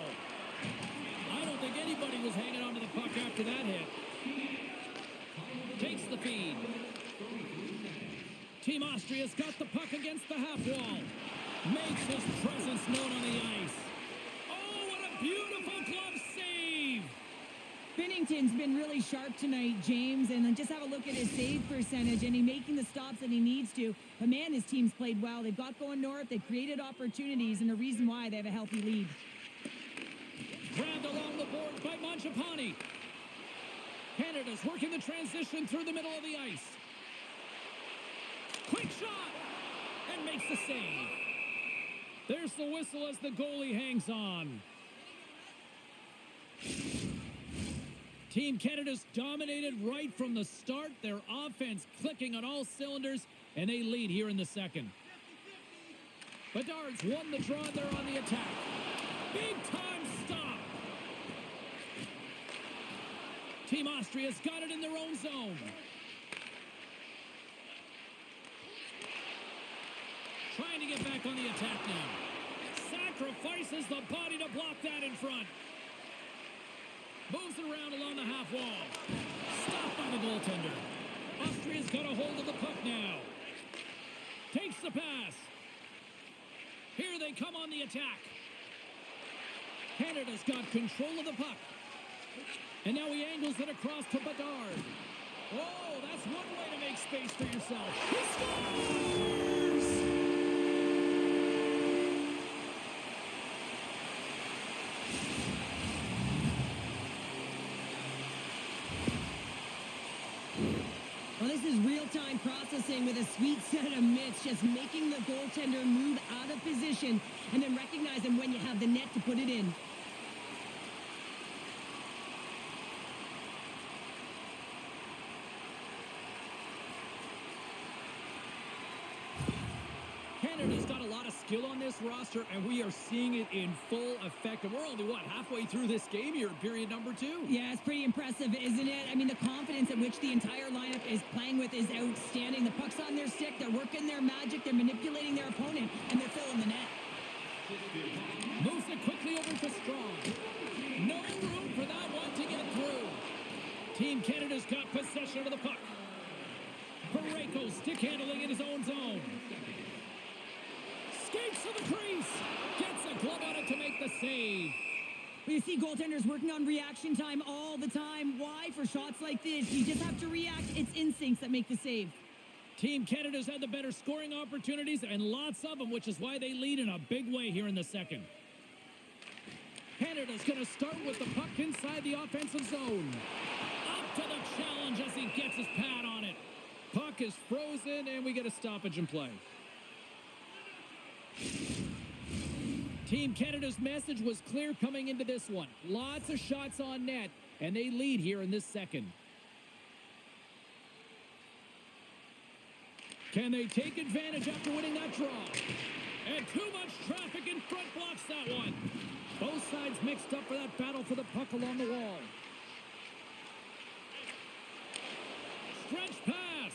[SPEAKER 1] I don't think anybody was hanging on to the puck after that hit. Takes the feed. Team Austria's got the puck against the half wall. Makes his presence known on the ice. Oh, what a beautiful glove save!
[SPEAKER 2] Binnington's been really sharp tonight, James, and then just have a look at his save percentage, and he's making the stops that he needs to. But man, his team's played well. They've got going north, they've created opportunities, and the reason why they have a healthy lead.
[SPEAKER 1] Grabbed along the board by Mangiapane. Canada's working the transition through the middle of the ice. Quick shot! And makes the save. There's the whistle as the goalie hangs on. Team Canada's dominated right from the start. Their offense clicking on all cylinders, and they lead here in the second. Bedard's won the draw. They're on the attack. Big time stop. Team Austria's got it in their own zone. Trying to get back on the attack now. Sacrifices the body to block that in front. Moves it around along the half wall. Stopped by the goaltender. Austria's got a hold of the puck now. Takes the pass. Here they come on the attack. Canada's got control of the puck. And now he angles it across to Bedard. Oh, that's one way to make space for yourself. He scores!
[SPEAKER 2] Well, this is real-time processing with a sweet set of mitts, just making the goaltender move out of position and then recognizing when you have the net to put it in.
[SPEAKER 1] Canada's got a lot of skill on this roster, and we are seeing it in full effect. And we're only, halfway through this game here in period number 2?
[SPEAKER 2] Yeah, it's pretty impressive, isn't it? I mean, the confidence at which the entire lineup is playing with is outstanding. The puck's on their stick, they're working their magic, they're manipulating their opponent, and they're filling the net.
[SPEAKER 1] Moves it quickly over to Strong. No room for that one to get through. Team Canada's got possession of the puck. Parayko stick handling in his own zone. Skates to the crease. Gets a glove on it to make the save.
[SPEAKER 2] You see goaltenders working on reaction time all the time. Why? For shots like this, you just have to react. It's instincts that make the save.
[SPEAKER 1] Team Canada's had the better scoring opportunities and lots of them, which is why they lead in a big way here in the second. Canada's going to start with the puck inside the offensive zone. Up to the challenge as he gets his pad on it. Puck is frozen, and we get a stoppage in play. Team Canada's message was clear coming into this one. Lots of shots on net, and they lead here in this second. Can they take advantage after winning that draw? And too much traffic in front blocks that one. Both sides mixed up for that battle for the puck along the wall. Stretch pass.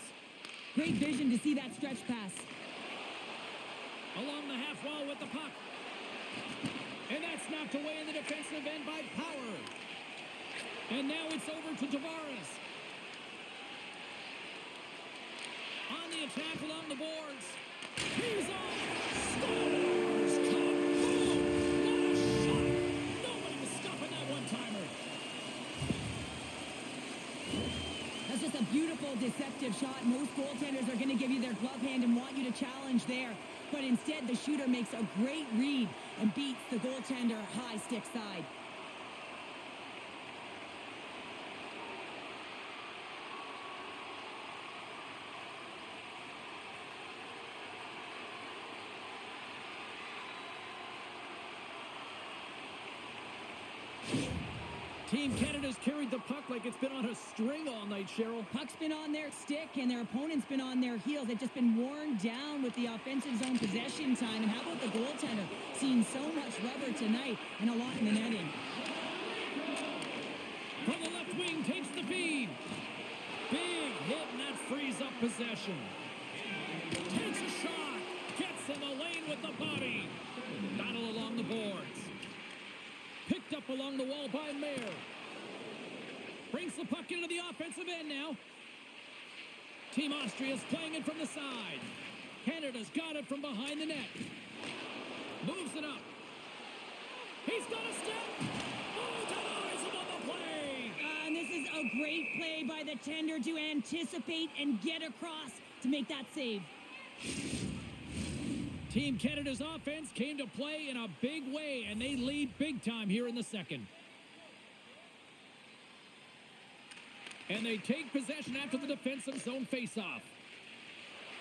[SPEAKER 2] Great vision to see that stretch pass.
[SPEAKER 1] Along the half wall with the puck. And that's knocked away in the defensive end by Power. And now it's over to Tavares. On the attack along the boards. He's off. Scores. Kaboom. What a shot. Nobody was stopping that one-timer.
[SPEAKER 2] That's just a beautiful, deceptive shot. Most goaltenders are going to give you their glove hand and want you to challenge there. But instead, the shooter makes a great read and beats the goaltender high stick side.
[SPEAKER 1] Team Canada's carried the puck like it's been on a string all night, Cheryl.
[SPEAKER 2] Puck's been on their stick, and their opponent's been on their heels. They've just been worn down with the offensive zone possession time. And how about the goaltender? Seeing so much rubber tonight and a lot in the netting.
[SPEAKER 1] From the left wing, takes the feed. Big hit, and that frees up possession. Takes a shot. Gets in the lane with the body. Battle along the boards. Picked up along the wall by Mayer. Brings the puck into the offensive end now. Team Austria's playing it from the side. Canada's got it from behind the net. Moves it up. He's got a step. Oh, denies him on the play.
[SPEAKER 2] And this is a great play by the tender to anticipate and get across to make that save.
[SPEAKER 1] Team Canada's offense came to play in a big way, and they lead big time here in the second. And they take possession after the defensive zone faceoff.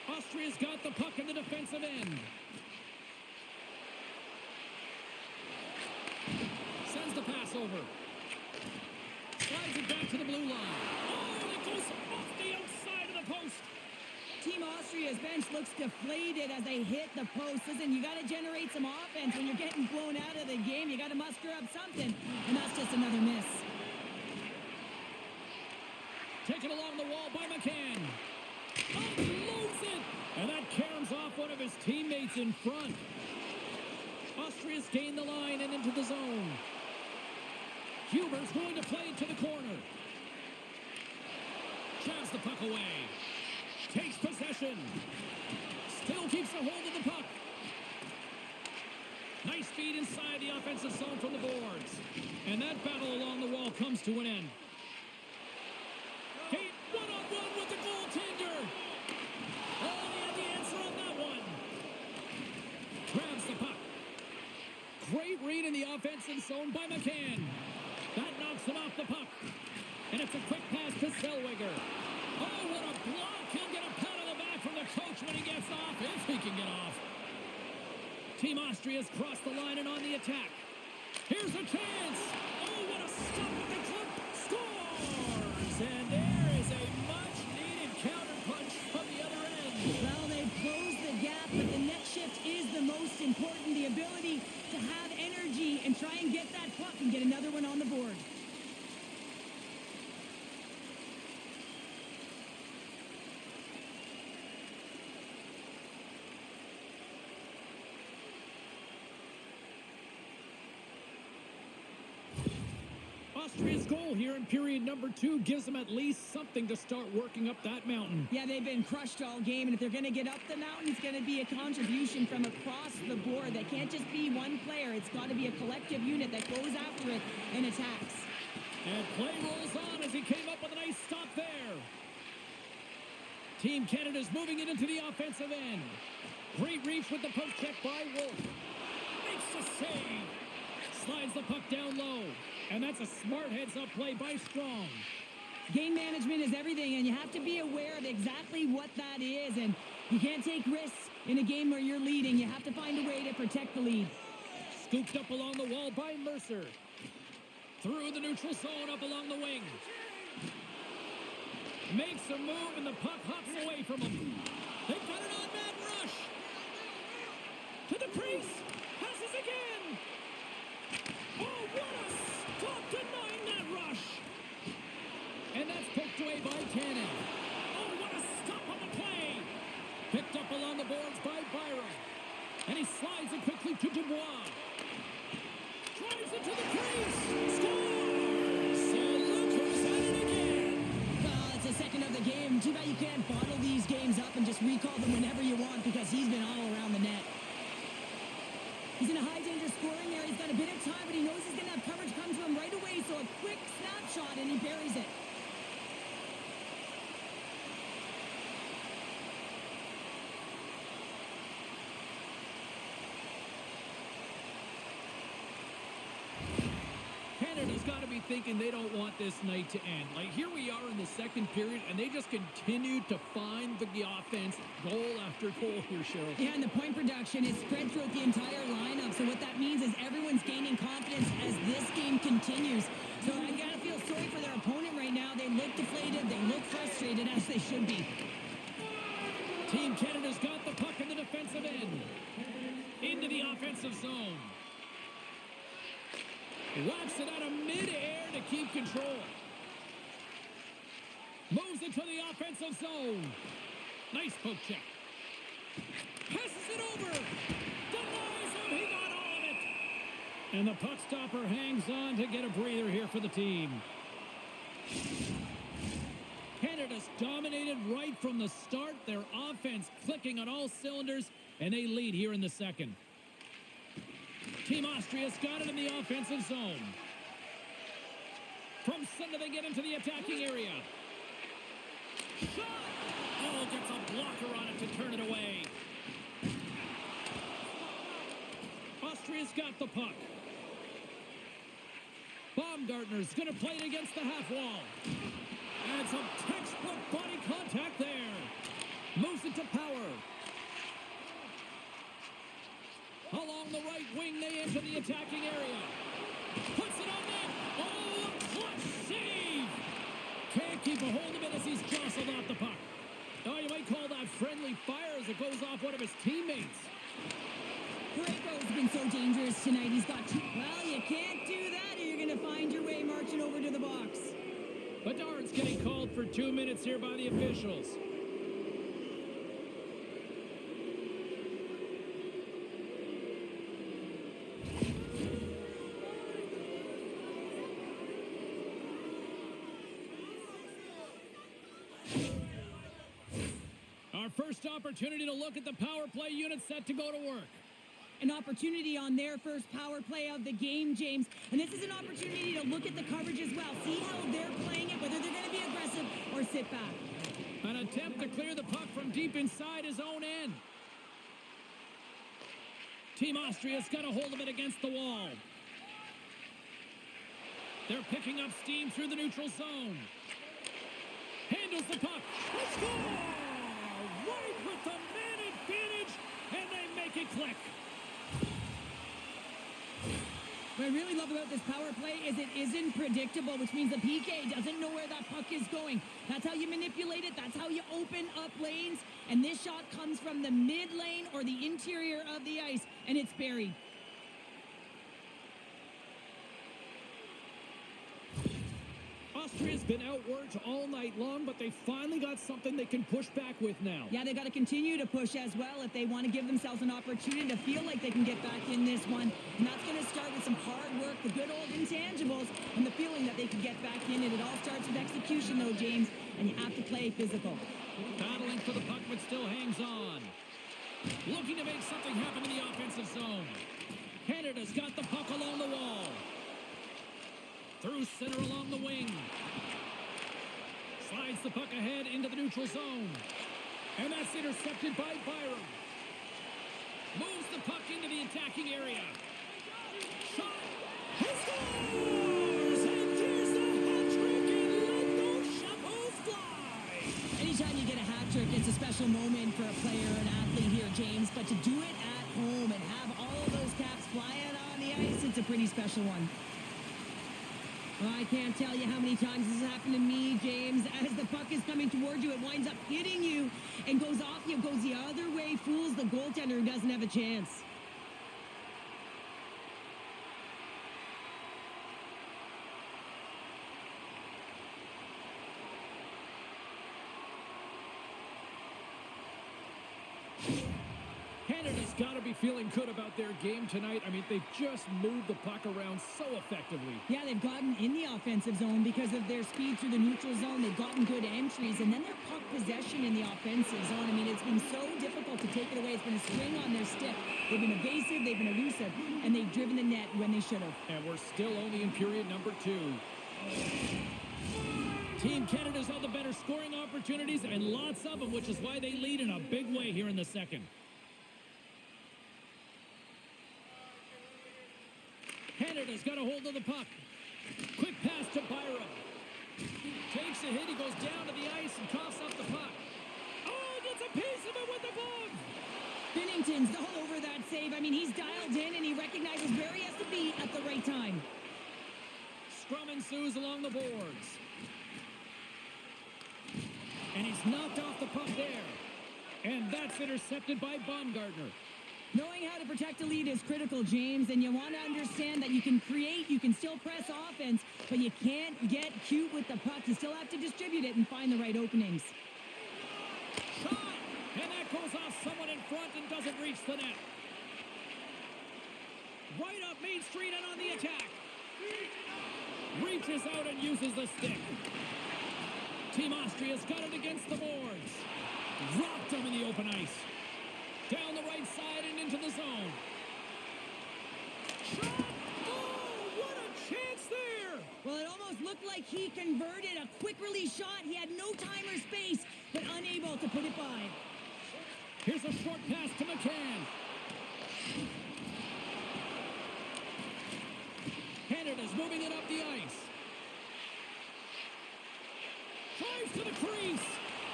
[SPEAKER 1] Austria's got the puck in the defensive end. Sends the pass over. Slides it back to the blue line. Oh, it goes off the outside of the post.
[SPEAKER 2] Team Austria's bench looks deflated as they hit the post. Listen, you got to generate some offense. When you're getting blown out of the game, you got to muster up something. And that's just another miss.
[SPEAKER 1] Taken along the wall by McCann. Unloads it. And that caroms off one of his teammates in front. Austria's gained the line and into the zone. Huber's going to play it to the corner. Jabs the puck away. Takes possession. Still keeps a hold of the puck. Nice feed inside the offensive zone from the boards. And that battle along the wall comes to an end. Kate, one-on-one with the goaltender. Oh, he had the answer on that one. Grabs the puck. Great read in the offensive zone by McCann. That knocks him off the puck. And it's a quick pass to Zellweger. Oh, what a block. He'll get a pat on the back from the coach when he gets off, if he can get off. Team Austria's crossed the line and on the attack. Here's a chance. Oh, what a stop with the clip. Scores! And there is a much-needed counterpunch from the other end.
[SPEAKER 2] Well, they've closed the gap, but the next shift is the most important. The ability to have energy and try and get that puck and get another one on the board.
[SPEAKER 1] Austria's goal here in period number 2 gives them at least something to start working up that mountain.
[SPEAKER 2] Yeah, they've been crushed all game, and if they're going to get up the mountain, it's going to be a contribution from across the board. That can't just be one player. It's got to be a collective unit that goes after it and attacks.
[SPEAKER 1] And play rolls on as he came up with a nice stop there. Team Canada's moving it into the offensive end. Great reach with the poke check by Wolf. Makes the save. Slides the puck down low. And that's a smart heads-up play by Strong.
[SPEAKER 2] Game management is everything, and you have to be aware of exactly what that is. And you can't take risks in a game where you're leading. You have to find a way to protect the lead.
[SPEAKER 1] Scooped up along the wall by Mercer. Through the neutral zone, up along the wing. Makes a move, and the puck hops away from him. They've got it on man rush. To the crease. Passes again. Oh, what a stop denying that rush. And that's poked away by Tannen. Oh, what a stop on the play. Picked up along the boards by Byron. And he slides it quickly to Dubois. Drives it to the crease. Scores! So look who's at it again.
[SPEAKER 2] Well, it's the second of the game. Too bad you can't bottle these games up and just recall them whenever you want, because he's been all around the net. He's in a high-danger scoring area. He's got a bit of time, but he knows he's going to have coverage come to him right away, so a quick snapshot, and he buries it.
[SPEAKER 1] Canada's got to be thinking they don't want this night to end. Like, here we are in the second period, and they just continue to find the offense goal after goal here, Cheryl.
[SPEAKER 2] Yeah, and the point production is spread throughout the entire lineup, so what that means is everyone's gaining confidence as this game continues. So I got to feel sorry for their opponent right now. They look deflated, they look frustrated, as they should be.
[SPEAKER 1] Team Canada's got the puck in the defensive end. Into the offensive zone. Whaps it out of midair to keep control. Moves it to the offensive zone. Nice poke check. Passes it over. Denies him. He got all of it. And the puck stopper hangs on to get a breather here for the team. Canada's dominated right from the start. Their offense clicking on all cylinders, and they lead here in the second. Team Austria's got it in the offensive zone. From center, they get into the attacking area. Shot! Oh, gets a blocker on it to turn it away. Austria's got the puck. Baumgartner's going to play it against the half wall. And some textbook body contact there. Moves it to Power. Along the right wing, they enter the attacking area. Puts it on net. Oh, a clutch save. Can't keep a hold of it as he's jostled off the puck. Oh, you might call that friendly fire as it goes off one of his teammates.
[SPEAKER 2] Parayko's been so dangerous tonight. He's got two. Well, you can't do that, or you're going to find your way marching over to the box.
[SPEAKER 1] Bedard's getting called for 2 minutes here by the officials. Our first opportunity to look at the power play unit set to go to work.
[SPEAKER 2] An opportunity on their first power play of the game, James. And this is an opportunity to look at the coverage as well. See how they're playing it, whether they're going to be aggressive or sit back.
[SPEAKER 1] An attempt to clear the puck from deep inside his own end. Team Austria's got a hold of it against the wall. They're picking up steam through the neutral zone. Handles the puck. Let's go! Right with the man advantage, and they make it click.
[SPEAKER 2] What I really love about this power play is it isn't predictable, which means the PK doesn't know where that puck is going. That's how you manipulate it. That's how you open up lanes. And this shot comes from the mid lane or the interior of the ice, and it's buried.
[SPEAKER 1] Austria's been outworked all night long, but they finally got something they can push back with now.
[SPEAKER 2] Yeah, they got to continue to push as well if they want to give themselves an opportunity to feel like they can get back in this one. And that's going to start with some hard work, the good old intangibles, and the feeling that they can get back in. And it all starts with execution, though, James, and you have to play physical.
[SPEAKER 1] Battling for the puck, but still hangs on. Looking to make something happen in the offensive zone. Canada's got the puck along the wall. Through center along the wing. Slides the puck ahead into the neutral zone. And that's intercepted by Byram. Moves the puck into the attacking area. Shot. He scores! And here's the hat trick, and let those shackles fly!
[SPEAKER 2] Anytime you get a hat trick, it's a special moment for a player or an athlete here, James. But to do it at home and have all of those caps flying on the ice, it's a pretty special one. Well, I can't tell you how many times this has happened to me, James. As the puck is coming towards you, it winds up hitting you and goes off you, goes the other way, fools the goaltender who doesn't have a chance.
[SPEAKER 1] Canada's got to be feeling good about their game tonight. I mean, they've just moved the puck around so effectively.
[SPEAKER 2] Yeah, they've gotten in the offensive zone because of their speed through the neutral zone. They've gotten good entries, and then their puck possession in the offensive zone. I mean, it's been so difficult to take it away. It's been a swing on their stick. They've been evasive, they've been elusive, and they've driven the net when they should have.
[SPEAKER 1] And we're still only in period number 2. Team Canada's all the better scoring opportunities, and lots of them, which is why they lead in a big way here in the second. Canada's got a hold of the puck. Quick pass to Byram. Takes a hit. He goes down to the ice and coughs up the puck. Oh, gets a piece of it with the glove.
[SPEAKER 2] Binnington's all over that save. I mean, he's dialed in and he recognizes where he has to be at the right time.
[SPEAKER 1] Scrum ensues along the boards. And he's knocked off the puck there. And that's intercepted by Baumgartner.
[SPEAKER 2] Knowing how to protect a lead is critical, James, and you want to understand that you can create, you can still press offense, but you can't get cute with the puck. You still have to distribute it and find the right openings.
[SPEAKER 1] Shot! And that goes off someone in front and doesn't reach the net. Right up Main Street and on the attack. Reaches out and uses the stick. Team Austria's got it against the boards. Rocked him in the open ice. Down the right side and into the zone. Shot! Oh, what a chance there!
[SPEAKER 2] Well, it almost looked like he converted a quick release shot. He had no time or space, but unable to put it by.
[SPEAKER 1] Here's a short pass to McCann. Canada's moving it up the ice. Drives to the crease.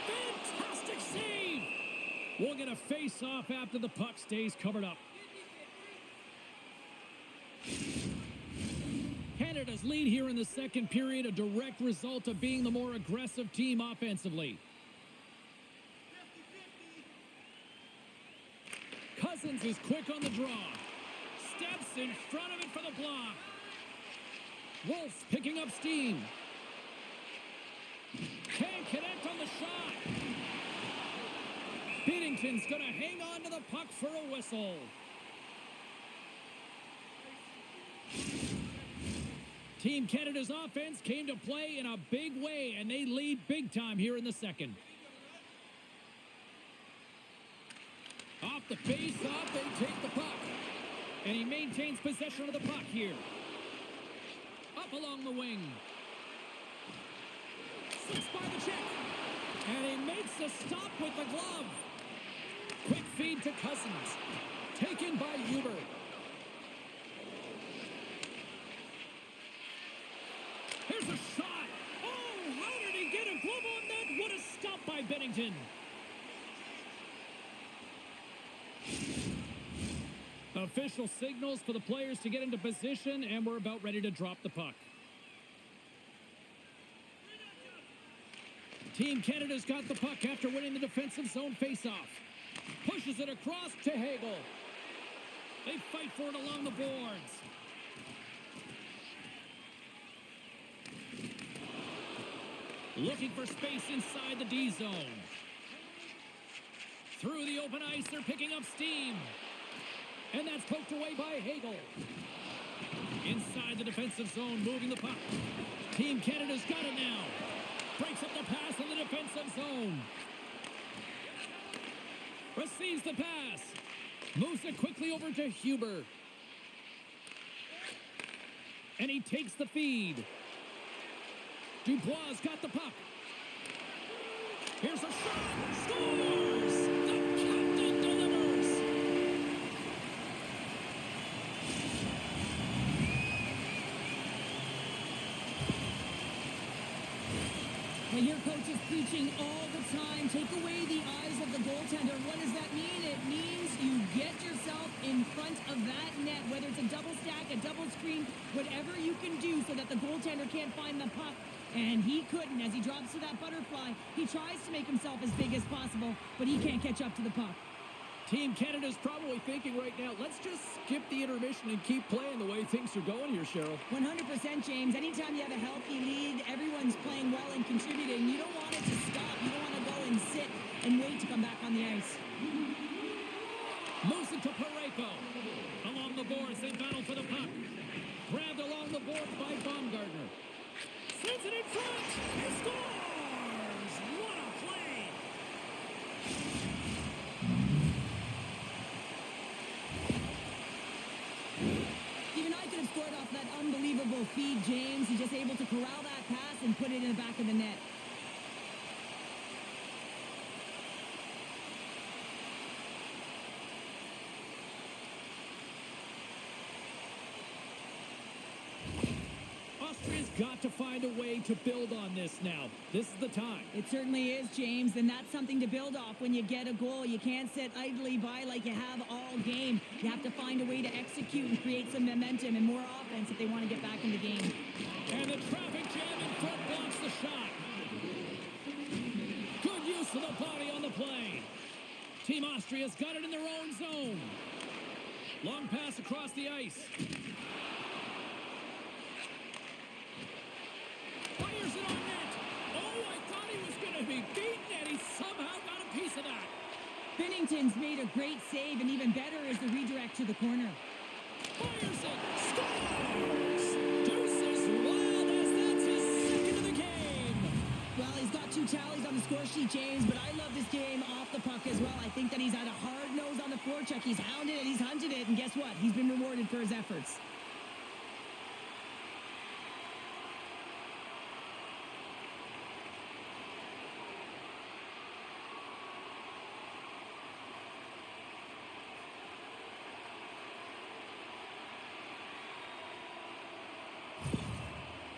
[SPEAKER 1] Fantastic save! We'll get a face-off after the puck stays covered up. Canada's lead here in the second period, a direct result of being the more aggressive team offensively. Cousins is quick on the draw. Steps in front of it for the block. Wolf's picking up steam. Can't connect on the shot. Binnington's going to hang on to the puck for a whistle. Team Canada's offense came to play in a big way, and they lead big time here in the second. Off the face-off, they take the puck. And he maintains possession of the puck here. Up along the wing. Slips by the check. And he makes a stop with the glove. Quick feed to Cousins. Taken by Huber. Here's a shot. Oh, how did he get a glove on that? What a stop by Binnington. Official signals for the players to get into position, and we're about ready to drop the puck. Team Canada's got the puck after winning the defensive zone faceoff. Pushes it across to Hagel. They fight for it along the boards. Looking for space inside the D zone. Through the open ice, they're picking up steam. And that's poked away by Hagel. Inside the defensive zone, moving the puck. Team Canada's got it now. Breaks up the pass in the defensive zone. Receives the pass. Moves it quickly over to Huber. And he takes the feed. Dubois got the puck. Here's a shot. Scores! The captain delivers.
[SPEAKER 2] Well, your coach is preaching all the time. Take away the eyes of the goaltender. What does that mean? It means you get yourself in front of that net, whether it's a double stack, a double screen, whatever you can do so that the goaltender can't find the puck. And he couldn't. As he drops to that butterfly, he tries to make himself as big as possible, but he can't catch up to the puck.
[SPEAKER 1] Team Canada's probably thinking right now, let's just skip the intermission and keep playing the way things are going here, Cheryl.
[SPEAKER 2] 100%, James. Anytime you have a healthy lead, everyone's playing well and contributing. You don't want it to stop. You don't want to go and sit and wait to come back on the ice.
[SPEAKER 1] Moves it to Parayko. Along the boards, they battle for the puck. Grabbed along the boards by Baumgartner. Sends it in front. He scores! What a play!
[SPEAKER 2] Even I could have scored off that unbelievable feed, James. He's just able to corral that pass and put it in the back of the net.
[SPEAKER 1] Austria's got to find a way to build on this now. This is the time.
[SPEAKER 2] It certainly is, James, and that's something to build off when you get a goal. You can't sit idly by like you have all game. You have to find a way to execute and create some momentum and more offense if they want to get back in the game.
[SPEAKER 1] And the traffic jam in front blocks the shot. Good use of the body on the play. Team Austria's got it in their own zone. Long pass across the ice. Fires it on net. Oh, I thought he was going to be beaten, and he somehow got a piece of that.
[SPEAKER 2] Binnington's made a great save, and even better is the redirect to the corner.
[SPEAKER 1] Fires it. Scores! Deuces Wild as that's his second of the game.
[SPEAKER 2] Well, he's got 2 tallies on the score sheet, James, but I love this game off the puck as well. I think that he's had a hard nose on the forecheck. He's hounded it, he's hunted it, and guess what? He's been rewarded for his efforts.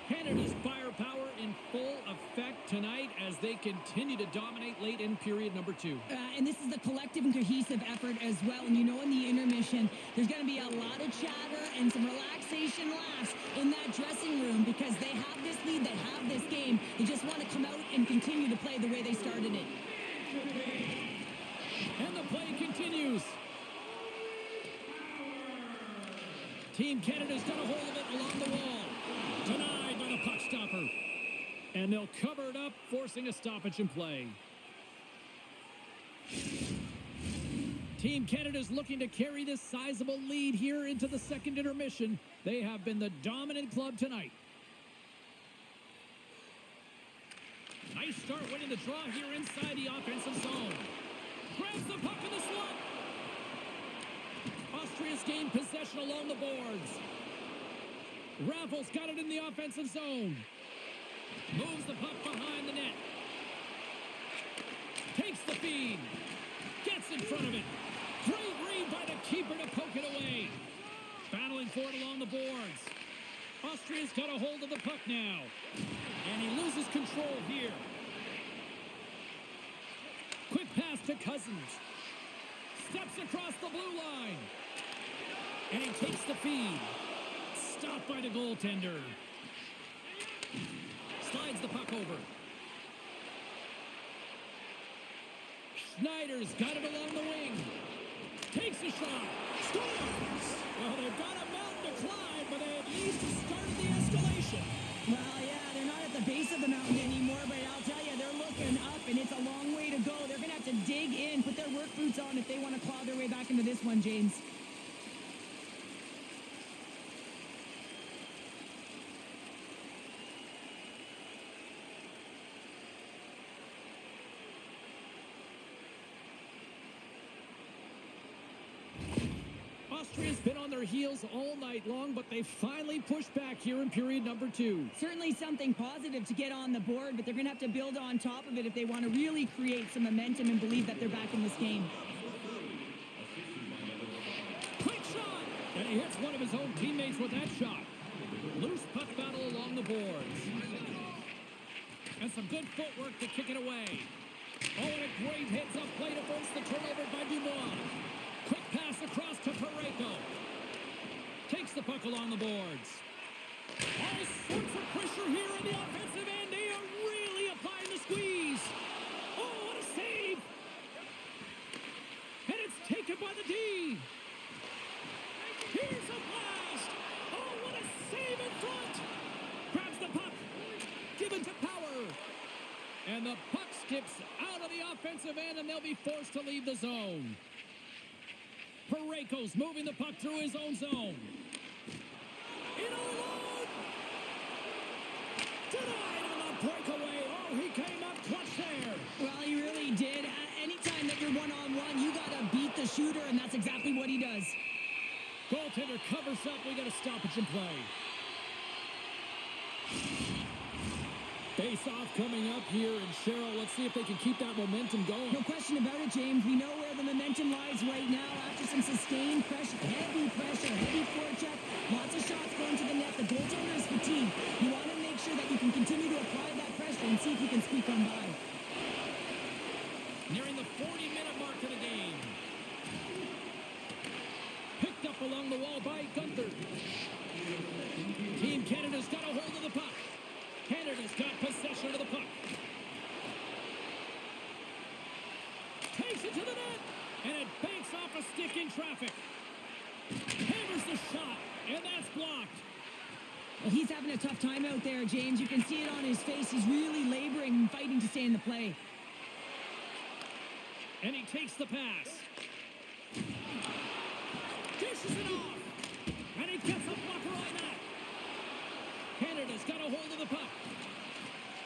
[SPEAKER 1] Canada's firepower in full effect tonight as they continue to dominate late in period number 2.
[SPEAKER 2] And this is a collective and cohesive effort as well. And you know, in the intermission, there's going to be a lot of chatter and some relaxation laughs in that dressing room because they have this lead, they have this game. They just want to come out and continue to play the way they started it.
[SPEAKER 1] And the play continues. Team Canada's got a hold of it along the wall. Denied by the puck stopper. And they'll cover it up, forcing a stoppage in play. Team Canada's looking to carry this sizable lead here into the second intermission. They have been the dominant club tonight. Nice start winning the draw here inside the offensive zone. Grabs the puck in the slot. Austria's gained possession along the boards. Raffles got it in the offensive zone. Moves the puck behind the net. Takes the feed. Gets in front of it. Great read by the keeper to poke it away. Battling for it along the boards. Austria's got a hold of the puck now. And he loses control here. Quick pass to Cousins. Steps across the blue line. And he takes the feed. Stopped by the goaltender. Slides the puck over. Schneider's got it along the wing. Takes a shot. Scores! Well, they've got a mountain to climb, but they at least started the escalation.
[SPEAKER 2] Well, yeah, they're not at the base of the mountain anymore, but be in, put their work boots on if they want to claw their way back into this one, James.
[SPEAKER 1] Austria's been on their heels all night long, but they finally pushed back here in period number 2.
[SPEAKER 2] Certainly something positive to get on the board, but they're going to have to build on top of it if they want to really create some momentum and believe that they're back in this game.
[SPEAKER 1] Quick shot! And he hits one of his own teammates with that shot. Loose puck battle along the boards. And some good footwork to kick it away. Oh, and a great heads-up play to force the turnover by Dubois. Quick pass across to Parayko. Takes the puck along the boards. All sorts of pressure here in the offensive end. They are really applying the squeeze. Oh, what a save! And it's taken by the D. Here's a blast. Oh, what a save in front. Grabs the puck. Given to Power. And the puck skips out of the offensive end, and they'll be forced to leave the zone. Parayko's moving the puck through his own zone. In all alone! Denied on the breakaway. Oh, he came up clutch there.
[SPEAKER 2] Well, he really did. Anytime that you're one-on-one, you got to beat the shooter, and that's exactly what he does.
[SPEAKER 1] Goaltender covers up. We got a stoppage in play. Face-off coming up here, and Cheryl, let's see if they can keep that momentum going.
[SPEAKER 2] No question about it, James. We know where the momentum lies right now after some sustained pressure, heavy forecheck, lots of shots going to the net. The goaltender is fatigued. You want to make sure that you can continue to apply that pressure and see if you can squeak on by.
[SPEAKER 1] Nearing the 40-minute mark of the game. Picked up along the wall by Gunther. Team Canada's got a hold of the puck. Canada's got possession of the puck. Takes it to the net, and it banks off a stick in traffic. Hammers the shot, and that's blocked.
[SPEAKER 2] Well, he's having a tough time out there, James. You can see it on his face. He's really laboring and fighting to stay in the play.
[SPEAKER 1] And he takes the pass. Dishes it off, and he gets a blocker on that. Canada's got a hold of the puck.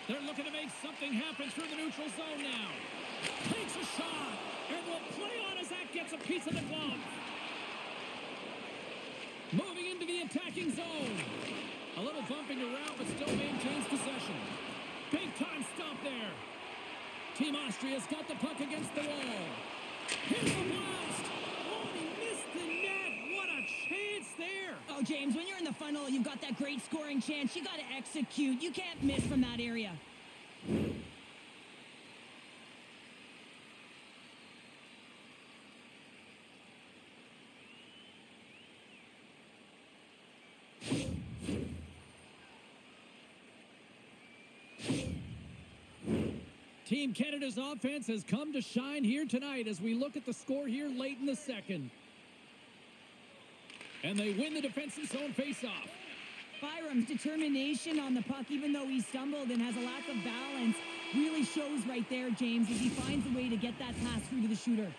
[SPEAKER 1] They're looking to make something happen through the neutral zone now. Takes a shot, and will play on as that gets a piece of the glove. Moving into the attacking zone. A little bumping around, but still maintains possession. Big time stop there. Team Austria's got the puck against the wall. Here's the blast. Oh, and he missed the net. What a chance there.
[SPEAKER 2] Oh, James, when you're in the funnel, you've got that great scoring chance. You got to execute. You can't miss from that area.
[SPEAKER 1] Team Canada's offense has come to shine here tonight as we look at the score here late in the second. And they win the defensive zone faceoff.
[SPEAKER 2] Byram's determination on the puck, even though he stumbled and has a lack of balance, really shows right there, James, as he finds a way to get that pass through to the shooter.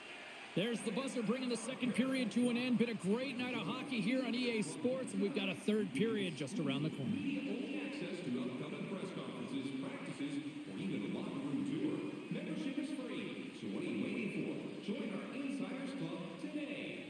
[SPEAKER 1] There's the buzzer bringing the second period to an end. Been a great night of hockey here on EA Sports, and we've got a third period just around the corner.
[SPEAKER 3] Access to upcoming press conferences, practices, or even a locker room tour. Membership is free. So what are you waiting for? Join our Insiders Club today.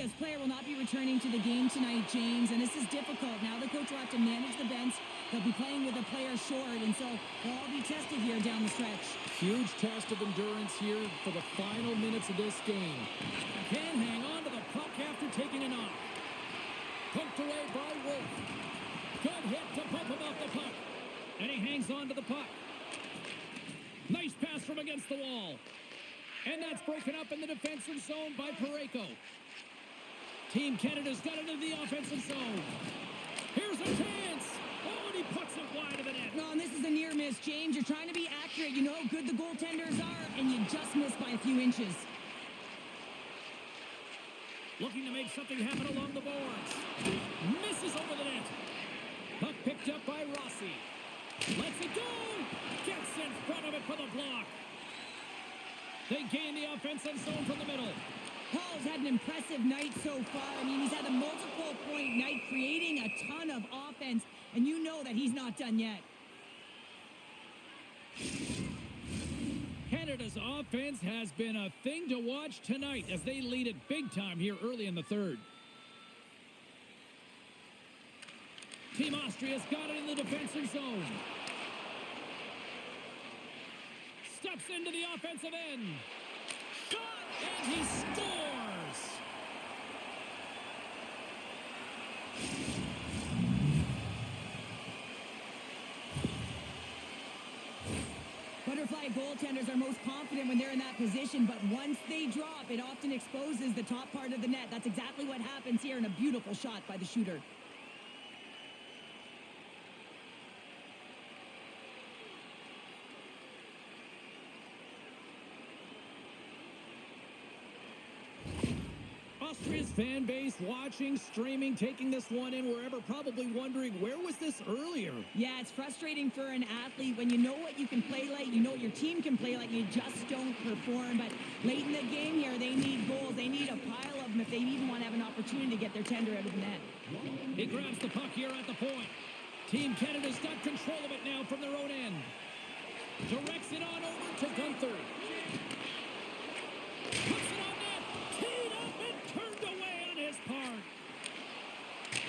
[SPEAKER 2] Austria's player will not be returning to the game tonight, James, and this is difficult. Now the coach will have to manage the bench. They'll be playing with a player short, and so they'll all be tested here down the stretch.
[SPEAKER 1] Huge test of endurance here for the final minutes of this game. Can hang on to the puck after taking a knock. Poked away by Wolf. Good hit to bump him off the puck. And he hangs on to the puck. Nice pass from against the wall. And that's broken up in the defensive zone by Parayko. Team Canada's got into the offensive zone. Here's a chance. Oh, and he puts it wide of the net.
[SPEAKER 2] No, and this is a near miss, James. You're trying to be accurate. You know how good the goaltenders are, and you just missed by a few inches.
[SPEAKER 1] Looking to make something happen along the boards. Misses over the net. Puck picked up by Rossi. Lets it go. Gets in front of it for the block. They gain the offensive zone from the middle.
[SPEAKER 2] Paul's had an impressive night so far. I mean, he's had a multiple-point night, creating a ton of offense, and you know that he's not done yet.
[SPEAKER 1] Canada's offense has been a thing to watch tonight as they lead it big time here early in the third. Team Austria's got it in the defensive zone. Steps into the offensive end. Shot, and he scores!
[SPEAKER 2] Butterfly goaltenders are most confident when they're in that position, but once they drop, it often exposes the top part of the net. That's exactly what happens here, and a beautiful shot by the shooter.
[SPEAKER 1] Austria's fan base watching, streaming, taking this one in wherever, probably wondering, where was this earlier?
[SPEAKER 2] Yeah, it's frustrating for an athlete when you know what you can play like, you know what your team can play like, you just don't perform. But late in the game here, they need goals. They need a pile of them if they even want to have an opportunity to get their tender out of the net.
[SPEAKER 1] He grabs the puck here at the point. Team Canada's got control of it now from their own end. Directs it on over to Gunther. Puts it on net. Teed up and turned away on his part.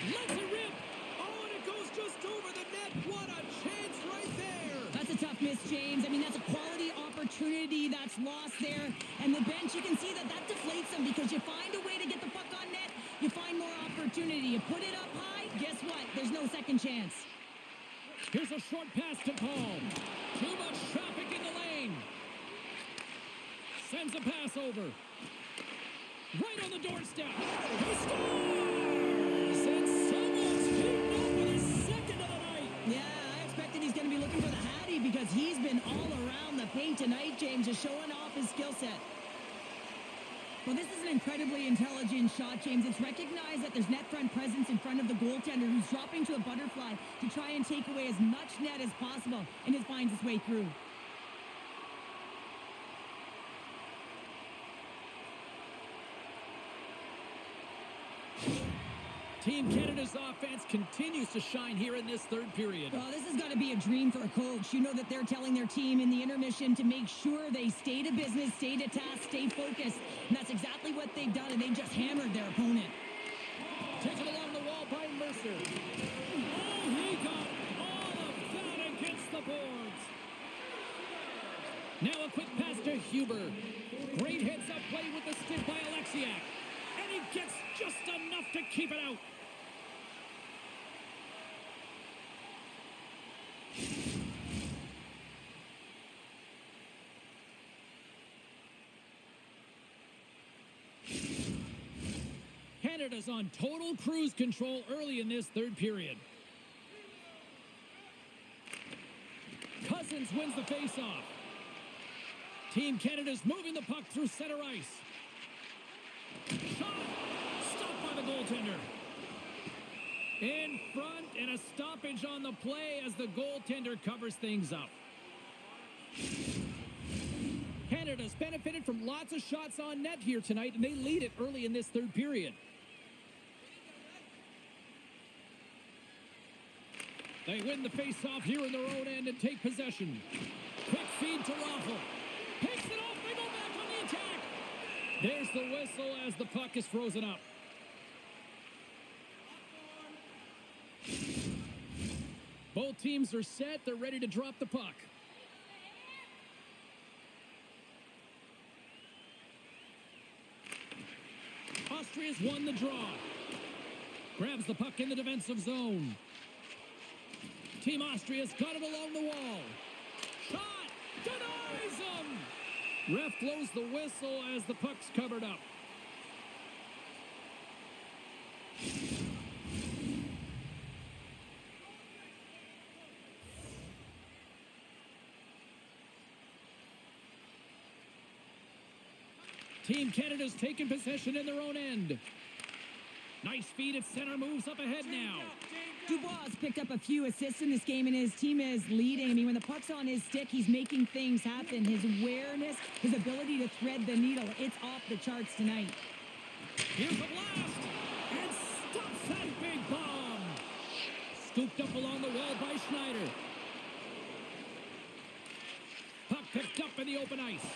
[SPEAKER 1] Lets it rip. Oh, and it goes just over the net. What a chance right there.
[SPEAKER 2] That's a tough miss, James. I mean, that's a quality opportunity that's lost there. And the bench, you can see that deflates them because you find a way to get the puck on net, you find more opportunity. You put it up high, guess what? There's no second chance.
[SPEAKER 1] Here's a short pass to Paul. Too much traffic in the lane. Sends a pass over. Right on the doorstep. He scores! And someone's picked up with his second of the night.
[SPEAKER 2] Yeah, I expected he's going to be looking for the Hattie because he's been all around the paint tonight, James, just showing off his skill set. Well, this is an incredibly intelligent shot, James. It's recognized that there's net front presence in front of the goaltender who's dropping to a butterfly to try and take away as much net as possible, and it finds its way through.
[SPEAKER 1] Team Canada's offense continues to shine here in this third period.
[SPEAKER 2] Well, this has got to be a dream for a coach. You know that they're telling their team in the intermission to make sure they stay to business, stay to task, stay focused. And that's exactly what they've done, and they just hammered their opponent.
[SPEAKER 1] Taken along the wall by Mercer. Oh, he got all of that against the boards. Now a quick pass to Huber. Great heads-up play with the stick by Alexiak. And he gets just enough to keep it out. Canada's on total cruise control early in this third period. Cousins wins the faceoff. Team Canada's moving the puck through center ice. Shot! Stopped by the goaltender. In front, and a stoppage on the play as the goaltender covers things up. Canada's benefited from lots of shots on net here tonight, and they lead it early in this third period. They win the face-off here in their own end and take possession. Quick feed to Raffle. Picks it off. They go back on the attack. There's the whistle as the puck is frozen up. teams are set. They're ready to drop the puck. Austria's won the draw. Grabs the puck in the defensive zone. Team Austria's got it along the wall. Shot! Denies him! Ref blows the whistle as the puck's covered up. Team Canada's taken possession in their own end. Nice feed at center, moves up ahead now.
[SPEAKER 2] Dubois has picked up a few assists in this game, and his team is leading. I mean, when the puck's on his stick, he's making things happen. His awareness, his ability to thread the needle, it's off the charts tonight.
[SPEAKER 1] Here's a blast, and stops that big bomb. Scooped up along the wall by Schneider. Puck picked up in the open ice.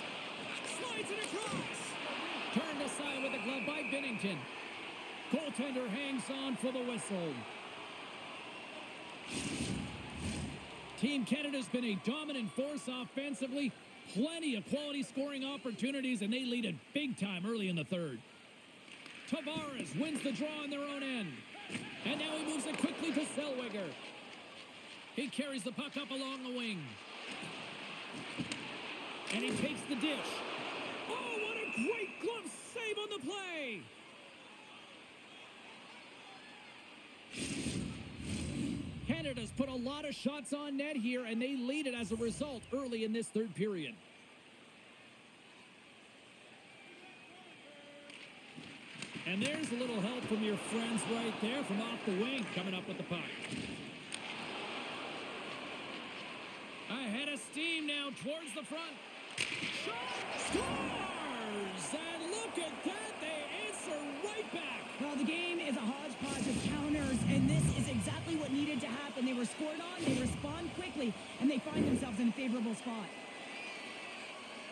[SPEAKER 1] Slides it across. Turned aside with the glove by Binnington. Goaltender hangs on for the whistle. Team Canada's been a dominant force offensively. Plenty of quality scoring opportunities, and they lead it big time early in the third. Tavares wins the draw on their own end. And now he moves it quickly to Zellweger. He carries the puck up along the wing. And he takes the dish. Oh, what a great glove save on the play! Canada's put a lot of shots on net here, and they lead it as a result early in this third period. And there's a little help from your friends right there from off the wing, coming up with the puck. Ahead of steam now towards the front. Shot! Scores! And look at that, they answer right back.
[SPEAKER 2] Well, the game is a hodgepodge of counters, and this is exactly what needed to happen. They were scored on, they respond quickly, and they find themselves in a favorable spot.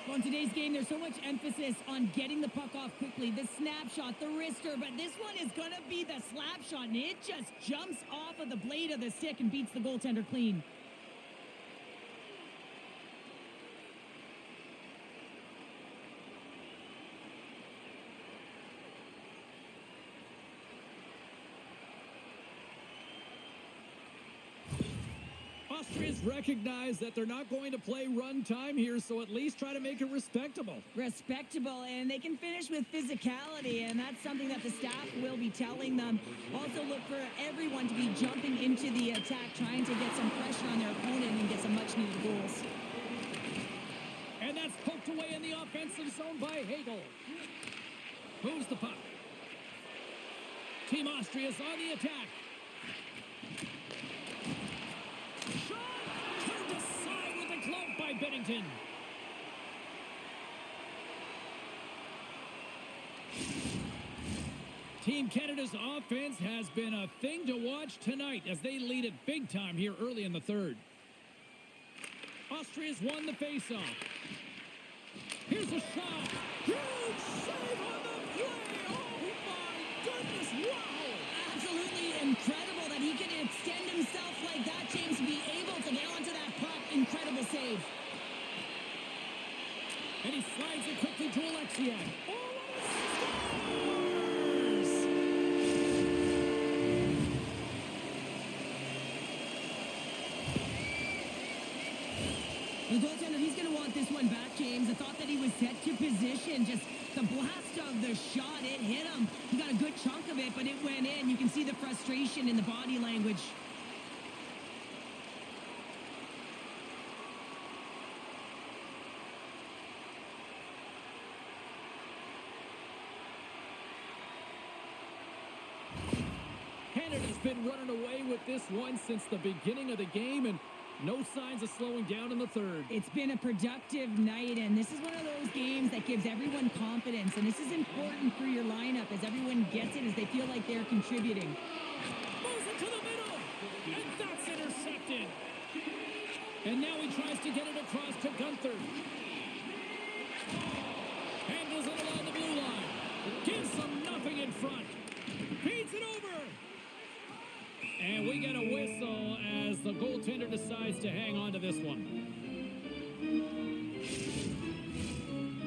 [SPEAKER 2] Well, in today's game, there's so much emphasis on getting the puck off quickly, the snapshot, the wrister, but this one is going to be the slap shot, and it just jumps off of the blade of the stick and beats the goaltender clean.
[SPEAKER 1] Austrians recognize that they're not going to play run time here, so at least try to make it respectable.
[SPEAKER 2] Respectable, and they can finish with physicality, and that's something that the staff will be telling them. Also look for everyone to be jumping into the attack, trying to get some pressure on their opponent and get some much-needed goals.
[SPEAKER 1] And that's poked away in the offensive zone by Hagel. Moves the puck. Team Austria's on the attack. Shot! Turned aside with the glove by Binnington. Team Canada's offense has been a thing to watch tonight as they lead it big time here early in the third. Austria's won the faceoff. Here's a shot. Huge save on the play. Oh, my goodness. Wow.
[SPEAKER 2] Absolutely incredible that he can extend himself like that, James, be able to get onto that puck. Incredible save.
[SPEAKER 1] And he slides it quickly to Alexiak. Oh,
[SPEAKER 2] the goaltender, he's going to want this one back, James. I thought that he was set to position. Just the blast of the shot, it hit him. He got a good chunk of it, but it went in. You can see the frustration in the body language.
[SPEAKER 1] Canada's been running away with this one since the beginning of the game, and no signs of slowing down in the third.
[SPEAKER 2] It's been a productive night, and this is one of those games that gives everyone confidence, and this is important for your lineup as everyone gets it, as they feel like they're contributing.
[SPEAKER 1] Moves it to the middle, and that's intercepted. And now he tries to get it across to Gunther. Handles it along the blue line. Gives them nothing in front. Feeds it over. And we get a whistle as the goaltender decides to hang on to this one.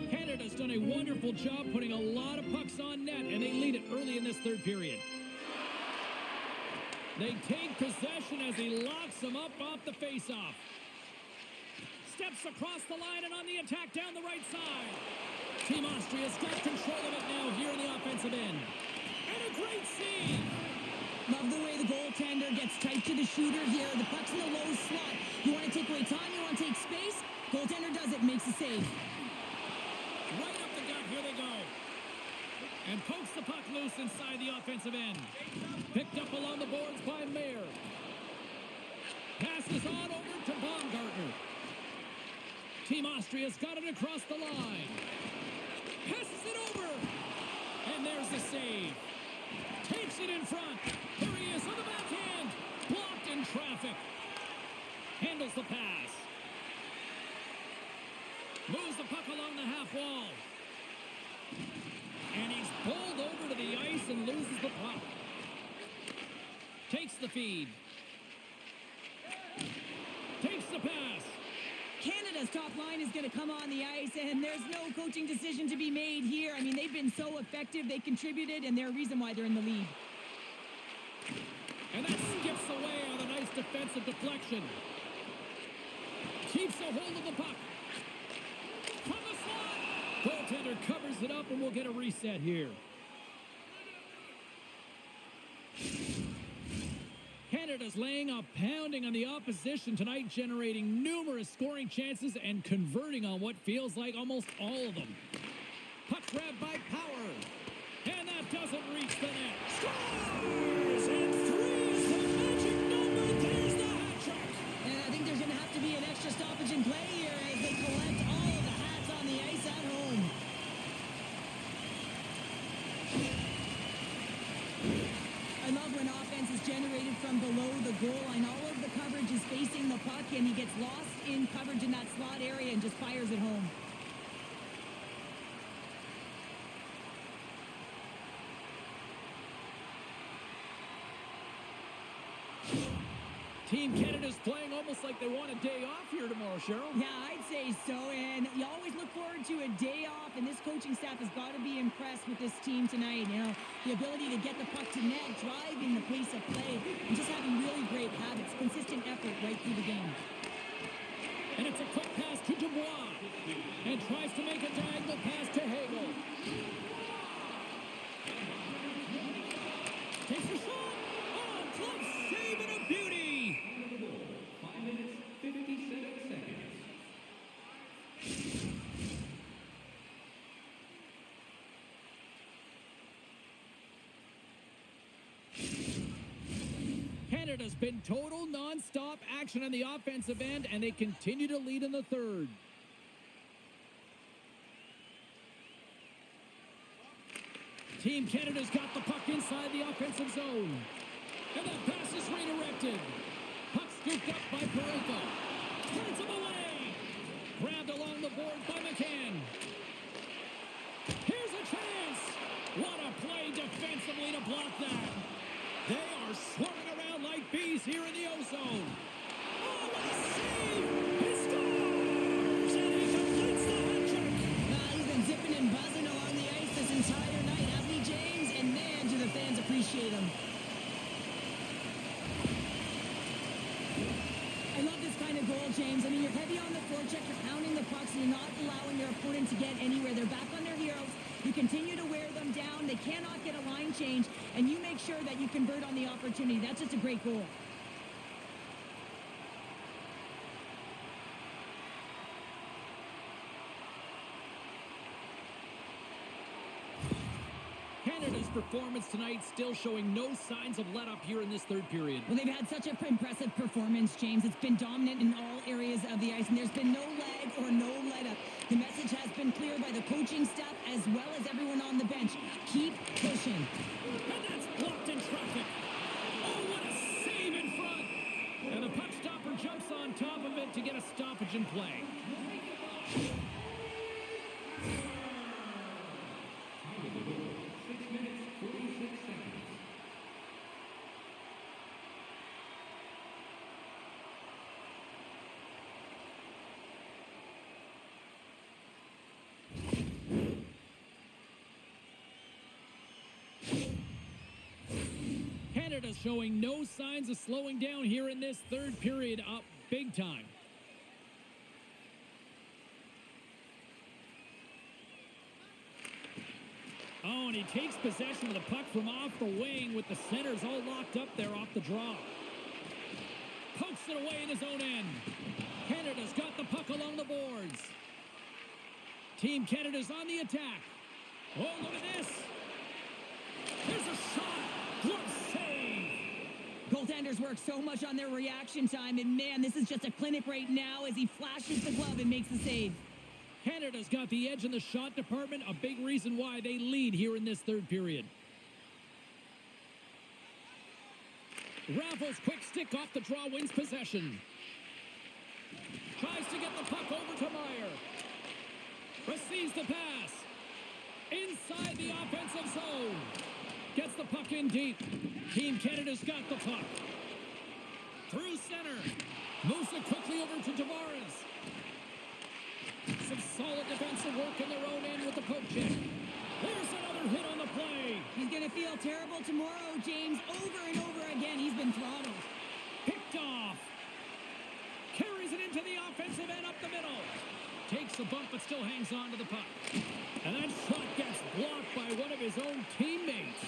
[SPEAKER 1] Canada's done a wonderful job putting a lot of pucks on net, and they lead it early in this third period. They take possession as he locks them up off the faceoff. Steps across the line and on the attack down the right side. Team Austria's got control of it now here in the offensive end. And a great save.
[SPEAKER 2] Love the way the goaltender gets tight to the shooter here. The puck's in the low slot. You want to take away time, you want to take space. Goaltender does it, makes a save.
[SPEAKER 1] Right up the gut, here they go. And pokes the puck loose inside the offensive end. Picked up along the boards by Mayer. Passes on over to Baumgartner. Team Austria's got it across the line. Passes it over. And there's the save. Takes it in front. Here he is on the backhand. Blocked in traffic. Handles the pass. Moves the puck along the half wall. And he's pulled over to the ice and loses the puck. Takes the feed. Takes the pass.
[SPEAKER 2] Canada's top line is going to come on the ice, and there's no coaching decision to be made here. I mean, they've been so effective. They contributed, and they're a reason why they're in the lead.
[SPEAKER 1] And that skips away on a nice defensive deflection. Keeps a hold of the puck. From the slot. Goaltender covers it up, and we'll get a reset here. Canada's laying a pounding on the opposition tonight, generating numerous scoring chances and converting on what feels like almost all of them. Puck grab by Power. And that doesn't reach the net. Scores! And three's the magic number. There's the hat trick.
[SPEAKER 2] And I think there's going to have to be an extra stoppage in play here as they collect all of the hats on the ice at home. I love when offense is generated from below the goal line. All of the coverage is facing the puck, and he gets lost in coverage in that slot area and just fires it home.
[SPEAKER 1] Team Canada's playing almost like they want a day off here tomorrow, Cheryl.
[SPEAKER 2] Yeah, I'd say so, and you always look forward to a day off, and this coaching staff has got to be impressed with this team tonight. You know, the ability to get the puck to net, driving the pace of play, and just having really great habits, consistent effort right through the game.
[SPEAKER 1] And it's a quick pass to Dubois, and tries to make a diagonal pass to Hagel. Takes the shot. Oh, close save and a beauty.
[SPEAKER 3] 5 minutes, 57 seconds.
[SPEAKER 1] Canada's been total non-stop action on the offensive end, and they continue to lead in the third. Team Canada's got the puck inside the offensive zone. And that pass is redirected. Puck scooped up by Pareko. Turns him away. Grabbed along the board by McCann. Here's a chance. What a play defensively to block that. They are swarming around like bees here in the O-zone. Oh, what a save! He scores! And he completes the hat trick.
[SPEAKER 2] He's been zipping and buzzing along the ice this entire night, hasn't he, James? And man, do the fans appreciate him. I love this kind of goal, James. I mean, you're heavy on the forecheck, you're pounding the pucks, and you're not allowing your opponent to get anywhere. They're back on their heroes. You continue to wear them down. They cannot get a line change, and you make sure that you convert on the opportunity. That's just a great goal.
[SPEAKER 1] Canada's performance tonight still showing no signs of let-up here in this third period.
[SPEAKER 2] Well, they've had such an impressive performance, James. It's been dominant in all areas of the ice, and there's been no lag or no let-up. The message has been clear by the coaching staff as well as everyone on the bench. Keep pushing.
[SPEAKER 1] And that's blocked in traffic. Oh, what a save in front. And the puck stopper jumps on top of it to get a stoppage in play.
[SPEAKER 3] Time of the goal, 6 minutes, 46 seconds.
[SPEAKER 1] Canada's showing no signs of slowing down here in this third period, up big time. Oh, and he takes possession of the puck from off the wing with the centers all locked up there off the draw. Pokes it away in his own end. Canada's got the puck along the boards. Team Canada's on the attack. Oh, look at this. There's a shot. Glove save.
[SPEAKER 2] Goaltenders work so much on their reaction time, and man, this is just a clinic right now as he flashes the glove and makes the save.
[SPEAKER 1] Canada's got the edge in the shot department, a big reason why they lead here in this third period. Raffles quick stick off the draw, wins possession. Tries to get the puck over to Meyer. Receives the pass. Inside the offensive zone. Gets the puck in deep. Team Canada's got the puck. Through center. Moves it quickly over to Tavares. Some solid defensive work in their own end with the poke check. There's another hit on the play.
[SPEAKER 2] He's going to feel terrible tomorrow, James. Over and over again, he's been throttled.
[SPEAKER 1] Picked off. Carries it into the offensive end up the middle. Takes a bump but still hangs on to the puck. And that shot gets blocked by one of his own teammates.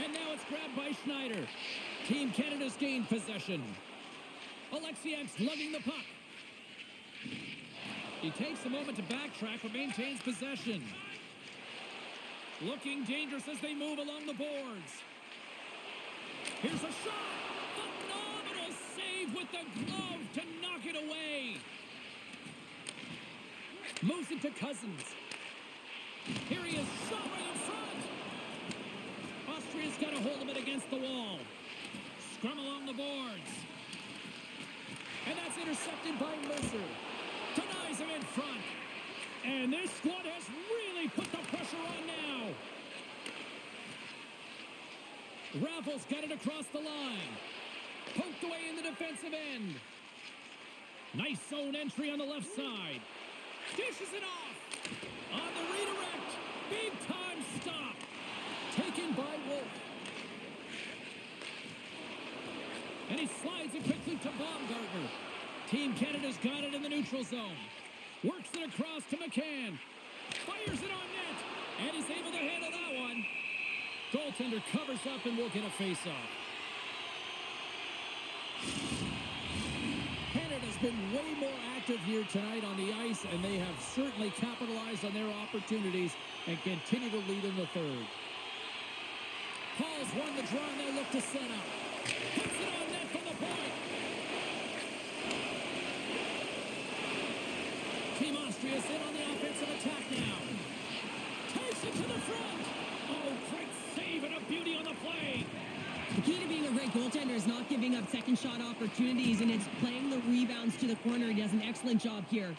[SPEAKER 1] And now it's grabbed by Schneider. Team Canada's gained possession. Alexiak's lugging the puck. He takes a moment to backtrack but maintains possession. Looking dangerous as they move along the boards. Here's a shot. Phenomenal save with the glove to knock it away. Moves it to Cousins. Here he is, shot right in front. Austria's got a hold of it against the wall. Scrum along the boards. And that's intercepted by Mercer. Denies him in front. And this squad has really put the pressure on now. Raffles got it across the line. Poked away in the defensive end. Nice zone entry on the left side. Dishes it off. On the redirect. Big time stop. Taken by Wolf. And he slides it quickly to Baumgartner. Team Canada's got it in the neutral zone. Works it across to McCann. Fires it on net. And he's able to handle that one. Goaltender covers up and will get a face-off. Canada's been way more active here tonight on the ice, and they have certainly capitalized on their opportunities and continue to lead in the third. Paul's won the draw, and they'll look to set up. Puts it on net from the point. Team Austria's in on the offensive attack now. Takes it to the front. Oh, great save and a beauty on the play.
[SPEAKER 2] The key to being a great goaltender is not giving up second shot opportunities, and it's playing the rebounds to the corner. He does an excellent job here.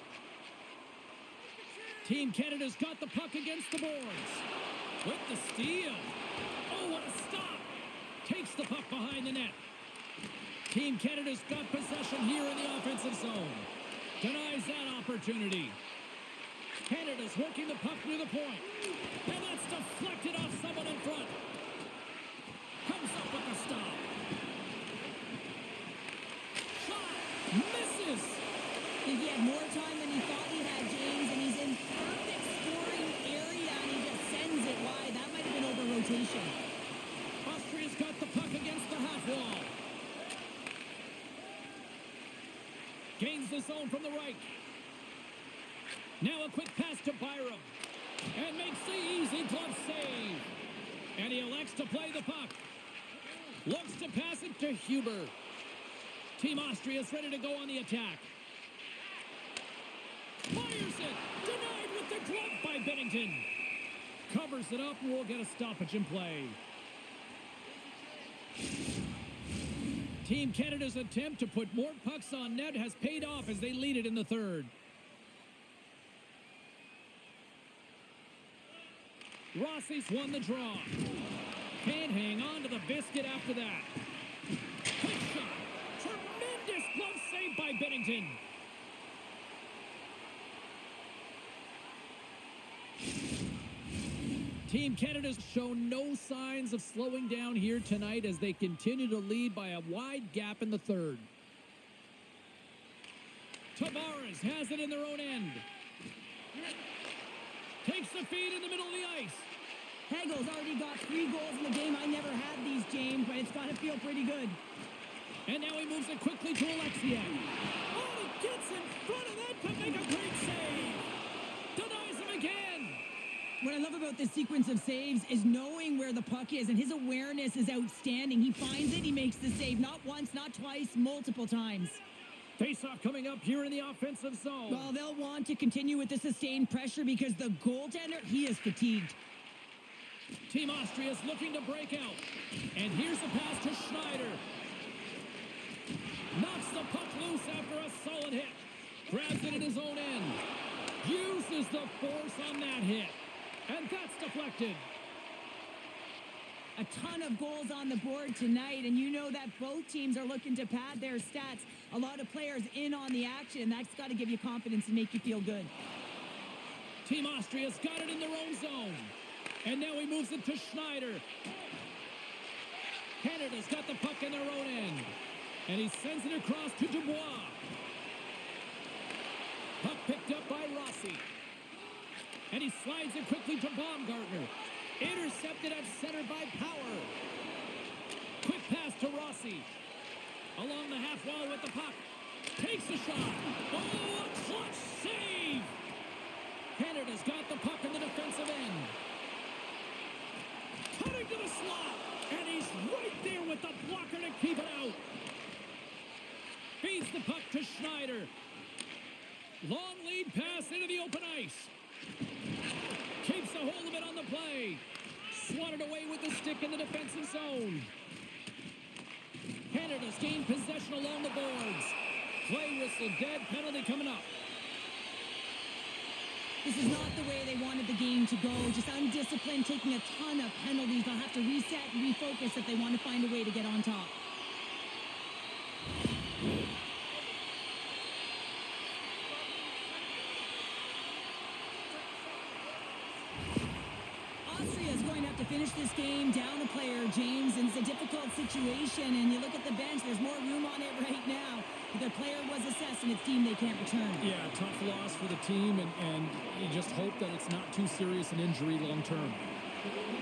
[SPEAKER 1] Team Canada's got the puck against the boards. With the steal. Oh, what a stop. Takes the puck behind the net. Team Canada's got possession here in the offensive zone. Denies that opportunity. Canada's working the puck near the point. And that's deflected off someone in front. Comes up with the stop. Shot. Misses.
[SPEAKER 2] He had more time than he thought he had, James, and he's in perfect scoring area, and he just sends it wide. That might have been over rotation.
[SPEAKER 1] Austria's got the puck against the half wall. Gains the zone from the right. Now a quick pass to Byram. And makes the easy glove save. And he elects to play the puck. Looks to pass it to Huber. Team Austria's ready to go on the attack. Fires it. Denied with the glove by Bennington. Covers it up and we'll get a stoppage in play. Team Canada's attempt to put more pucks on net has paid off as they lead it in the third. Rossi's won the draw. Can't hang on to the biscuit after that. Quick shot. Tremendous glove save by Bennington. Team Canada's shown no signs of slowing down here tonight as they continue to lead by a wide gap in the third. Tavares has it in their own end. Takes the feed in the middle of the ice.
[SPEAKER 2] Hegel's already got 3 goals in the game. I never had these, James, but it's got to feel pretty good.
[SPEAKER 1] And now he moves it quickly to Alexiak. Oh, he gets in front of that to make a great save. Denies him again.
[SPEAKER 2] What I love about this sequence of saves is knowing where the puck is, and his awareness is outstanding. He finds it, he makes the save, not once, not twice, multiple times.
[SPEAKER 1] Face-off coming up here in the offensive zone.
[SPEAKER 2] Well, they'll want to continue with the sustained pressure because the goaltender, he is fatigued.
[SPEAKER 1] Team Austria is looking to break out. And here's the pass to Schneider. Knocks the puck loose after a solid hit. Grabs it in his own end. Uses the force on that hit. And that's deflected.
[SPEAKER 2] A ton of goals on the board tonight, and you know that both teams are looking to pad their stats. A lot of players in on the action. That's got to give you confidence and make you feel good.
[SPEAKER 1] Team Austria's got it in their own zone. And now he moves it to Schneider. Canada's got the puck in their own end. And he sends it across to Dubois. Puck picked up by Rossi. And he slides it quickly to Baumgartner. Intercepted at center by Power. Quick pass to Rossi. Along the half wall with the puck. Takes the shot. Oh, a clutch save! Canada's got the puck in the defensive end. Cutting to the slot. And he's right there with the blocker to keep it out. Feeds the puck to Schneider. Long lead pass into the open ice. Keeps a hold of it on the play. Swatted away with the stick in the defensive zone. Canada's gained possession along the boards. Play whistle dead. Penalty coming up.
[SPEAKER 2] This is not the way they wanted the game to go. Just undisciplined, taking a ton of penalties. They'll have to reset and refocus if they want to find a way to get on top. Austria is going to have to finish this game down a player, James, and it's a difficult situation. And you look at the bench, there's more room on it right now. Their player was assessed, and it's team they can't return.
[SPEAKER 1] Yeah, tough loss for the team, and you just hope that it's not too serious an injury long term.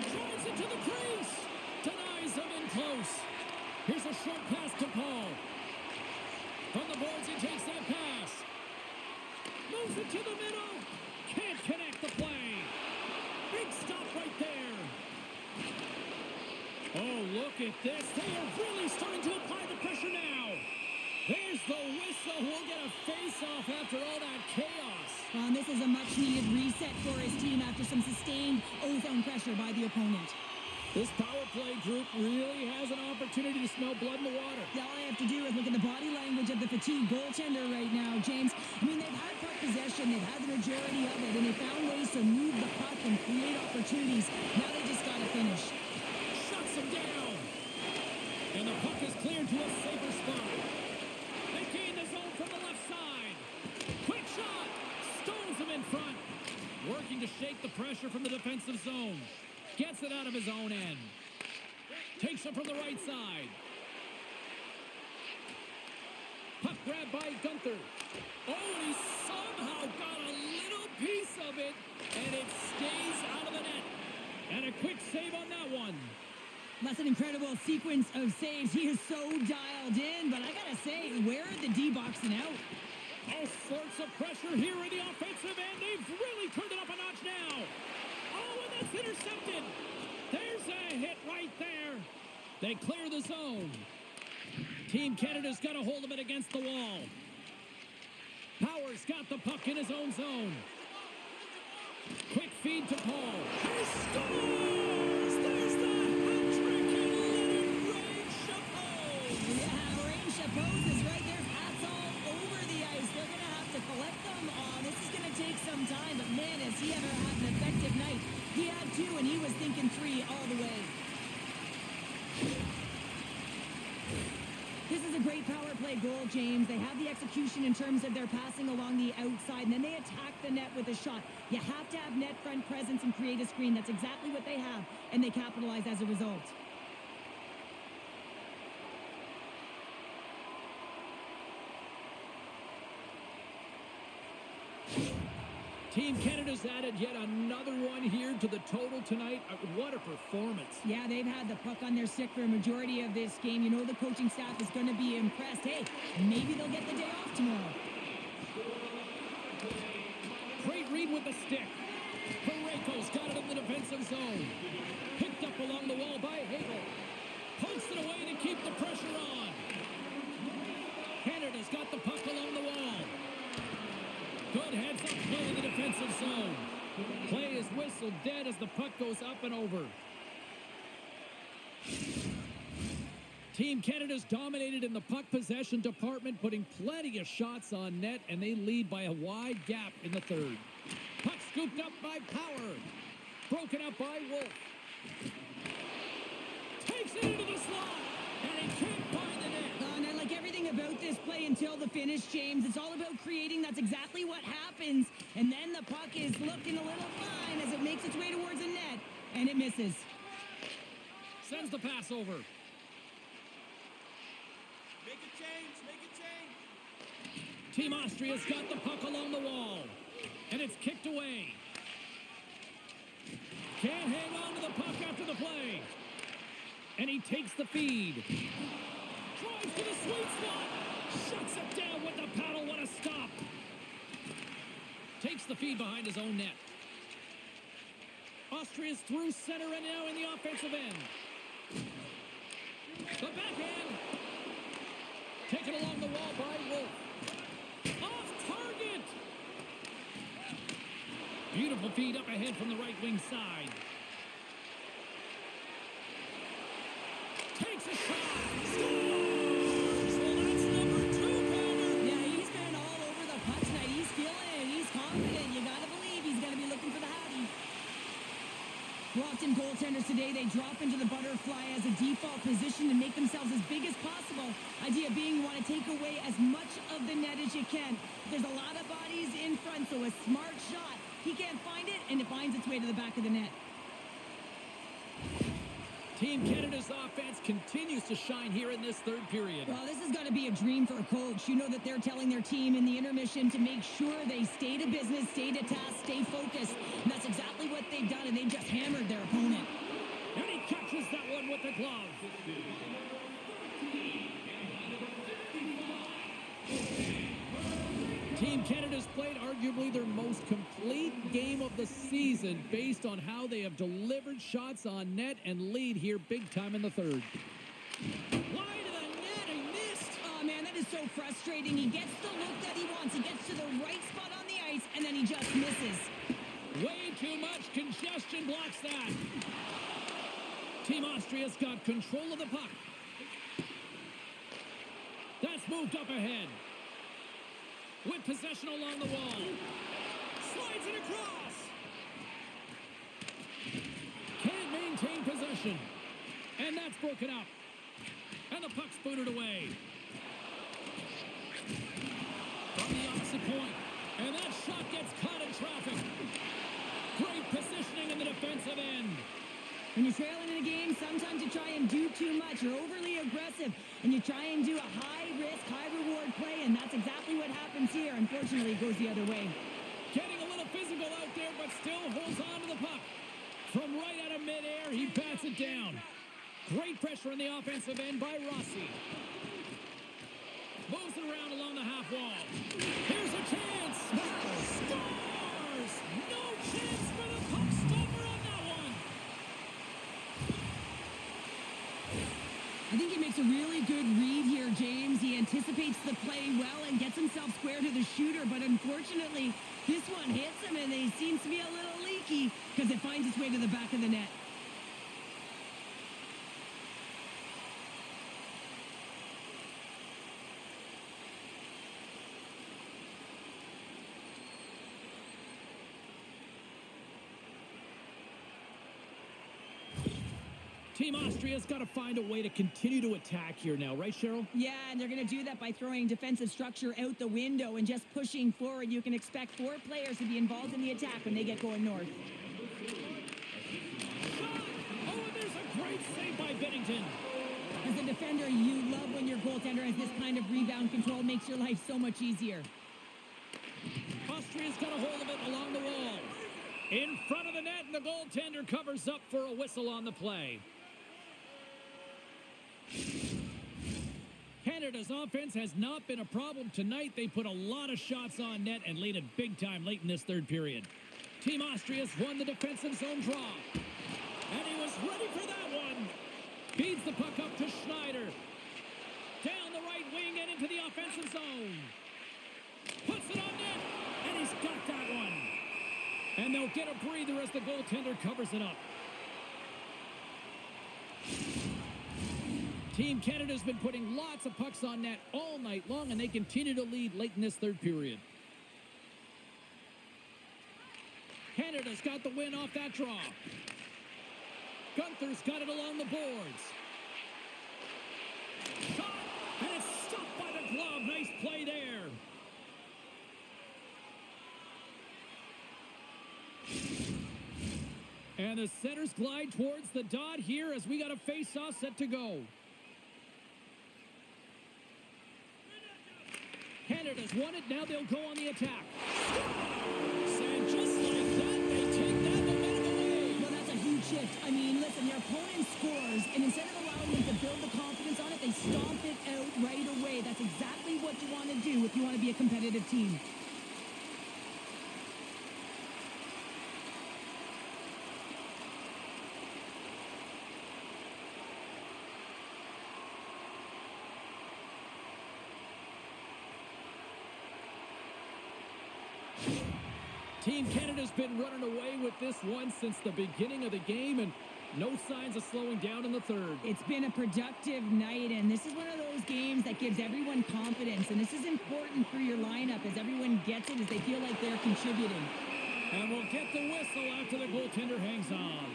[SPEAKER 1] Drives it to the crease. Denies him in close. Here's a short pass to Paul. From the boards, he takes that pass. Moves it to the middle. Can't connect the play. Big stop right there. Oh, look at this. They are really starting to apply the pressure now. There's the whistle. We'll get a face-off after all that chaos.
[SPEAKER 2] And this is a much-needed reset for his team after some sustained ozone pressure by the opponent.
[SPEAKER 1] This power play group really has an opportunity to smell blood in the water.
[SPEAKER 2] Yeah, all I have to do is look at the body language of the fatigued goaltender right now, James. I mean, they've had puck possession, they've had the majority of it, and they found ways to move the puck and create opportunities. Now they just got to finish.
[SPEAKER 1] Shuts him down. And the puck is cleared to a safer spot. They gain the zone from the left side. Quick shot. Stones him in front. Working to shake the pressure from the defensive zone. Gets it out of his own end. Takes it from the right side. Puck grabbed by Gunther. Oh, and he somehow got a little piece of it, and it stays out of the net. And a quick save on that one.
[SPEAKER 2] That's an incredible sequence of saves. He is so dialed in, but I gotta say, where are the D-boxing out?
[SPEAKER 1] All sorts of pressure here in the offensive end. They've really turned it up a notch now. Oh, and that's intercepted. There's a hit right there. They clear the zone. Team Canada's got a hold of it against the wall. Powers got the puck in his own zone. Quick feed to Paul. He scores! There's the hat-trick and let it rain Chapeau.
[SPEAKER 2] Yeah, Rain Chapeau's is right there. Hats all over the ice. They're going to have to collect them. This is going to take some time, but man, has he ever had an effective night. He had 2, and he was thinking 3 all the way. This is a great power play goal, James. They have the execution in terms of their passing along the outside, and then they attack the net with a shot. You have to have net front presence and create a screen. That's exactly what they have, and they capitalize as a result.
[SPEAKER 1] Team Canada's added yet another one here to the total tonight. What a performance.
[SPEAKER 2] Yeah, they've had the puck on their stick for a majority of this game. You know the coaching staff is going to be impressed. Hey, maybe they'll get the day off tomorrow.
[SPEAKER 1] Great read with the stick. Parayko's got it in the defensive zone. Picked up along the wall by Hagel. Pokes it away to keep the pressure on. Canada's got the puck along the wall. Good heads-up play in the defensive zone. Play is whistled dead as the puck goes up and over. Team Canada's dominated in the puck possession department, putting plenty of shots on net, and they lead by a wide gap in the third. Puck scooped up by Power. Broken up by Wolf. Takes it into the slot, and he can't find the net.
[SPEAKER 2] And I like everything about this play until the finish, James. It's all about creating. That's exactly what happens. And then the puck is looking a little fine as it makes its way towards the net, and it misses.
[SPEAKER 1] Sends the pass over.
[SPEAKER 4] Make a change, make a change.
[SPEAKER 1] Team Austria's got the puck along the wall, and it's kicked away. Can't hang on to the puck after the play. And he takes the feed. Drives to the sweet spot. Shuts it down with the paddle. What a stop. Takes the feed behind his own net. Austria's through center and now in the offensive end. The backhand. Taken along the wall by Wolf. Off target. Beautiful feed up ahead from the right wing side. Takes a shot. Scores! Well, that's number 2, Palmer.
[SPEAKER 2] Yeah, he's been all over the puck tonight. He's feeling it. He's confident. You got to believe he's going to be looking for the howdy. Well, often goaltenders today, they drop into the butterfly as a default position to make themselves as big as possible. Idea being you want to take away as much of the net as you can. There's a lot of bodies in front, so a smart shot. He can't find it, and it finds its way to the back of the net.
[SPEAKER 1] Team Canada's offense continues to shine here in this third period.
[SPEAKER 2] Well, this has got to be a dream for a coach. You know that they're telling their team in the intermission to make sure they stay to business, stay to task, stay focused. And that's exactly what they've done, and they've just hammered their opponent.
[SPEAKER 1] And he catches that one with the glove. Team Canada's played arguably their most complete game of the season based on how they have delivered shots on net and lead here big time in the third. Wide of the net, he missed.
[SPEAKER 2] Oh, man, that is so frustrating. He gets the look that he wants. He gets to the right spot on the ice, and then he just misses.
[SPEAKER 1] Way too much congestion blocks that. Team Austria's got control of the puck. That's moved up ahead. With possession along the wall. Slides it across. Can't maintain possession. And that's broken up. And the puck's booted away. From the opposite point. And that shot gets caught in traffic. Great positioning in the defensive end.
[SPEAKER 2] When you're trailing in a game, sometimes you try and do too much. You're overly aggressive, and you try and do a high-risk, high-reward play, and that's exactly what happens here. Unfortunately, it goes the other way.
[SPEAKER 1] Getting a little physical out there, but still holds on to the puck. From right out of midair, he bats it down. Great pressure on the offensive end by Rossi. Moves it around along the half wall. Here's a chance. Scores! No chance for the puck stopper on that one.
[SPEAKER 2] I think he makes a really good read here, James. He anticipates the play well and gets himself square to the shooter, but unfortunately, this one hits him, and he seems to be a little leaky because it finds its way to the back of the net.
[SPEAKER 1] Team Austria's got to find a way to continue to attack here now, right, Cheryl?
[SPEAKER 2] Yeah, and they're going to do that by throwing defensive structure out the window and just pushing forward. You can expect 4 players to be involved in the attack when they get going north.
[SPEAKER 1] Oh, and there's a great save by Bennington.
[SPEAKER 2] As a defender, you love when your goaltender has this kind of rebound control. Makes your life so much easier.
[SPEAKER 1] Austria's got a hold of it along the wall. In front of the net, and the goaltender covers up for a whistle on the play. Canada's offense has not been a problem tonight. They put a lot of shots on net and laid it big time late in this third period. Team Austria's won the defensive zone draw. And he was ready for that one. Feeds the puck up to Schneider. Down the right wing and into the offensive zone. Puts it on net, and he's got that one. And they'll get a breather as the goaltender covers it up. Team Canada's been putting lots of pucks on net all night long, and they continue to lead late in this third period. Canada's got the win off that draw. Gunther's got it along the boards. Shot, and it's stopped by the glove. Nice play there. And the centers glide towards the dot here as we got a face-off set to go. Canada's won it. Now they'll go on the attack. And just like that, they take that momentum away.
[SPEAKER 2] Well, that's a huge shift. I mean, listen, your opponent scores, and instead of allowing them to build the confidence on it, they stomp it out right away. That's exactly what you want to do if you want to be a competitive team.
[SPEAKER 1] Team Canada's been running away with this one since the beginning of the game, and no signs of slowing down in the third.
[SPEAKER 2] It's been a productive night, and this is one of those games that gives everyone confidence, and this is important for your lineup as everyone gets it, as they feel like they're contributing.
[SPEAKER 1] And we'll get the whistle after the goaltender hangs on.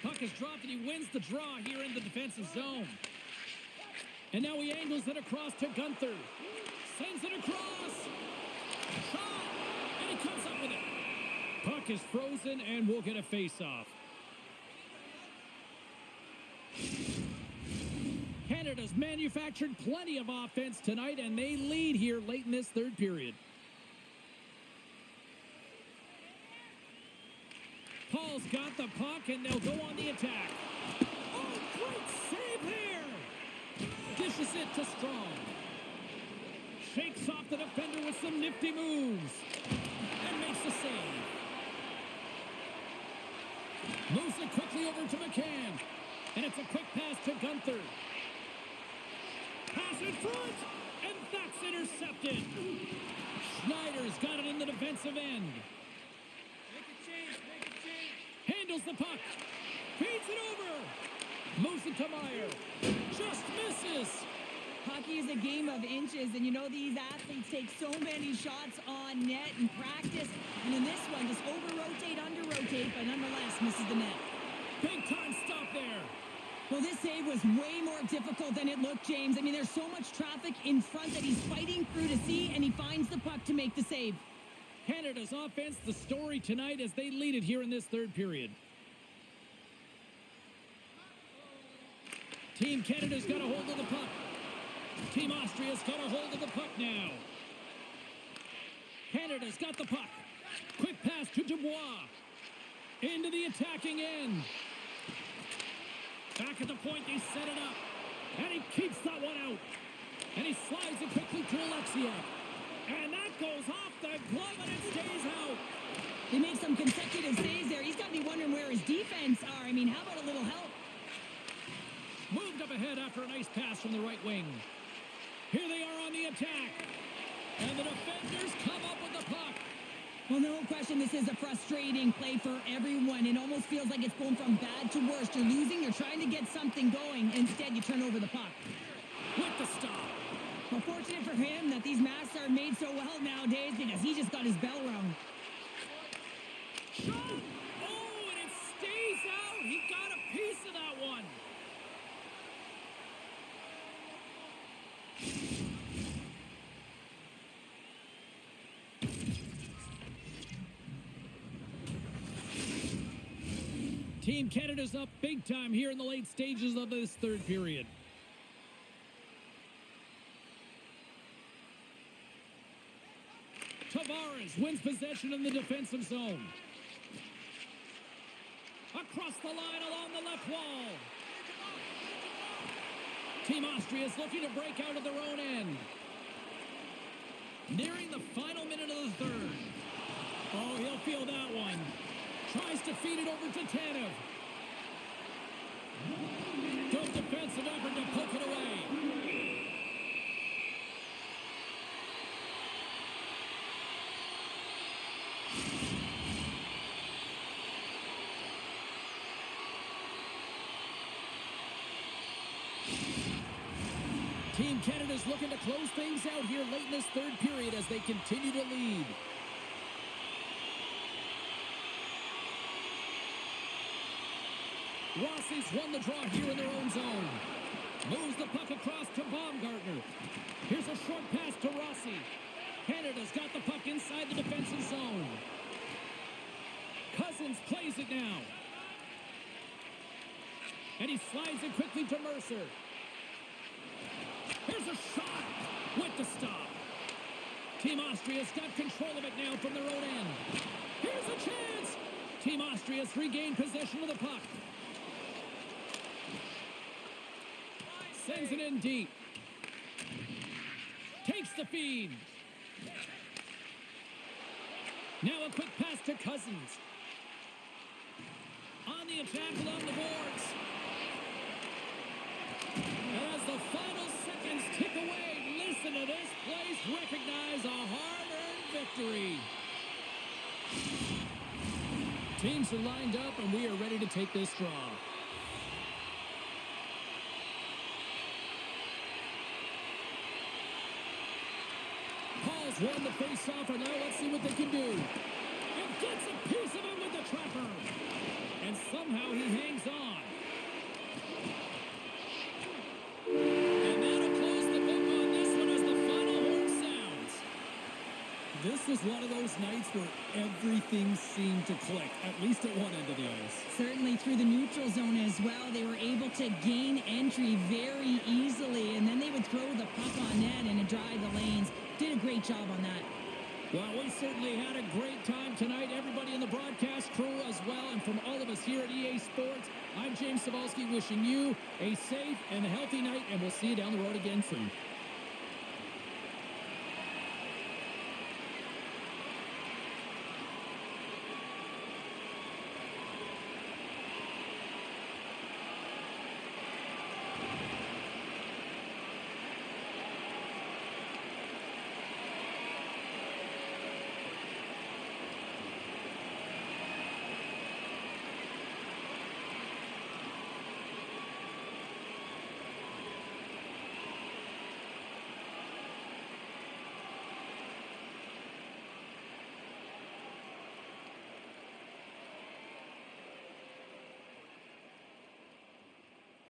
[SPEAKER 1] Puck is dropped, and he wins the draw here in the defensive zone. And now he angles it across to Gunther. Sends it across. Shot, and he comes up with it. Puck is frozen, and we'll get a face-off. Canada's manufactured plenty of offense tonight, and they lead here late in this third period. Paul's got the puck, and they'll go on the attack. Oh, great save there! Dishes it to Strong. Shakes off the defender with some nifty moves. And makes the save. Moves it quickly over to McCann. And it's a quick pass to Gunther. Pass in front, and that's intercepted. Schneider's got it in the defensive end. Handles the puck. Feeds it over. Moves it to Meyer. Just misses.
[SPEAKER 2] Hockey is a game of inches, and you know these athletes take so many shots on net in practice. And in this one, just over-rotate, under-rotate, but nonetheless misses the net.
[SPEAKER 1] Big time stop there.
[SPEAKER 2] Well, this save was way more difficult than it looked, James. I mean, there's so much traffic in front that he's fighting through to see, and he finds the puck to make the save.
[SPEAKER 1] Canada's offense, the story tonight as they lead it here in this third period. Team Canada's got a hold of the puck. Team Austria's got a hold of the puck now. Canada's got the puck. Quick pass to Dubois. Into the attacking end. Back at the point, they set it up. And he keeps that one out. And he slides it quickly to Alexiak. And that goes off the glove, and it stays out.
[SPEAKER 2] They make some consecutive saves there. He's got to be wondering where his defense are. I mean, how about a little help?
[SPEAKER 1] Moved up ahead after a nice pass from the right wing. Here they are on the attack. And the defenders come up with the puck.
[SPEAKER 2] Well, no question, this is a frustrating play for everyone. It almost feels like it's going from bad to worse. You're losing, you're trying to get something going. Instead, you turn over the puck.
[SPEAKER 1] With the stop.
[SPEAKER 2] Well, fortunate for him that these masks are made so well nowadays because he just got his bell rung.
[SPEAKER 1] Shot! Oh, and it stays out. He got a piece of that one. Team Canada's up big time here in the late stages of this third period. Tavares wins possession in the defensive zone. Across the line along the left wall. Team Austria is looking to break out of their own end. Nearing the final minute of the third. Oh, he'll feel that one. Tries to feed it over to Tanev. Good defensive effort to poke it away. Team Canada's looking to close things out here late in this third period as they continue to lead. Rossi's won the draw here in their own zone. Moves the puck across to Baumgartner. Here's a short pass to Rossi. Canada's got the puck inside the defensive zone. Cousins plays it now. And he slides it quickly to Mercer. Here's a shot with the stop. Team Austria's got control of it now from their own end. Here's a chance. Team Austria's regained possession of the puck. Sends it in deep. Takes the feed. Now a quick pass to Cousins. On the attack along the boards. As the final seconds tick away, listen to this place recognize a hard-earned victory. Teams are lined up and we are ready to take this draw. Paul's won the face-off, and now let's see what they can do. And gets a piece of it with the trapper. And somehow he hangs on. And that'll close the book on this one as the final horn sounds. This is one of those nights where everything seemed to click, at least at one end of the ice.
[SPEAKER 2] Certainly through the neutral zone as well. They were able to gain entry very easily, and then they would throw the puck on net and drive the lanes. Did a great job on that.
[SPEAKER 1] Well, we certainly had a great time tonight. Everybody in the broadcast crew as well. And from all of us here at EA Sports, I'm James Cebulski wishing you a safe and healthy night. And we'll see you down the road again soon.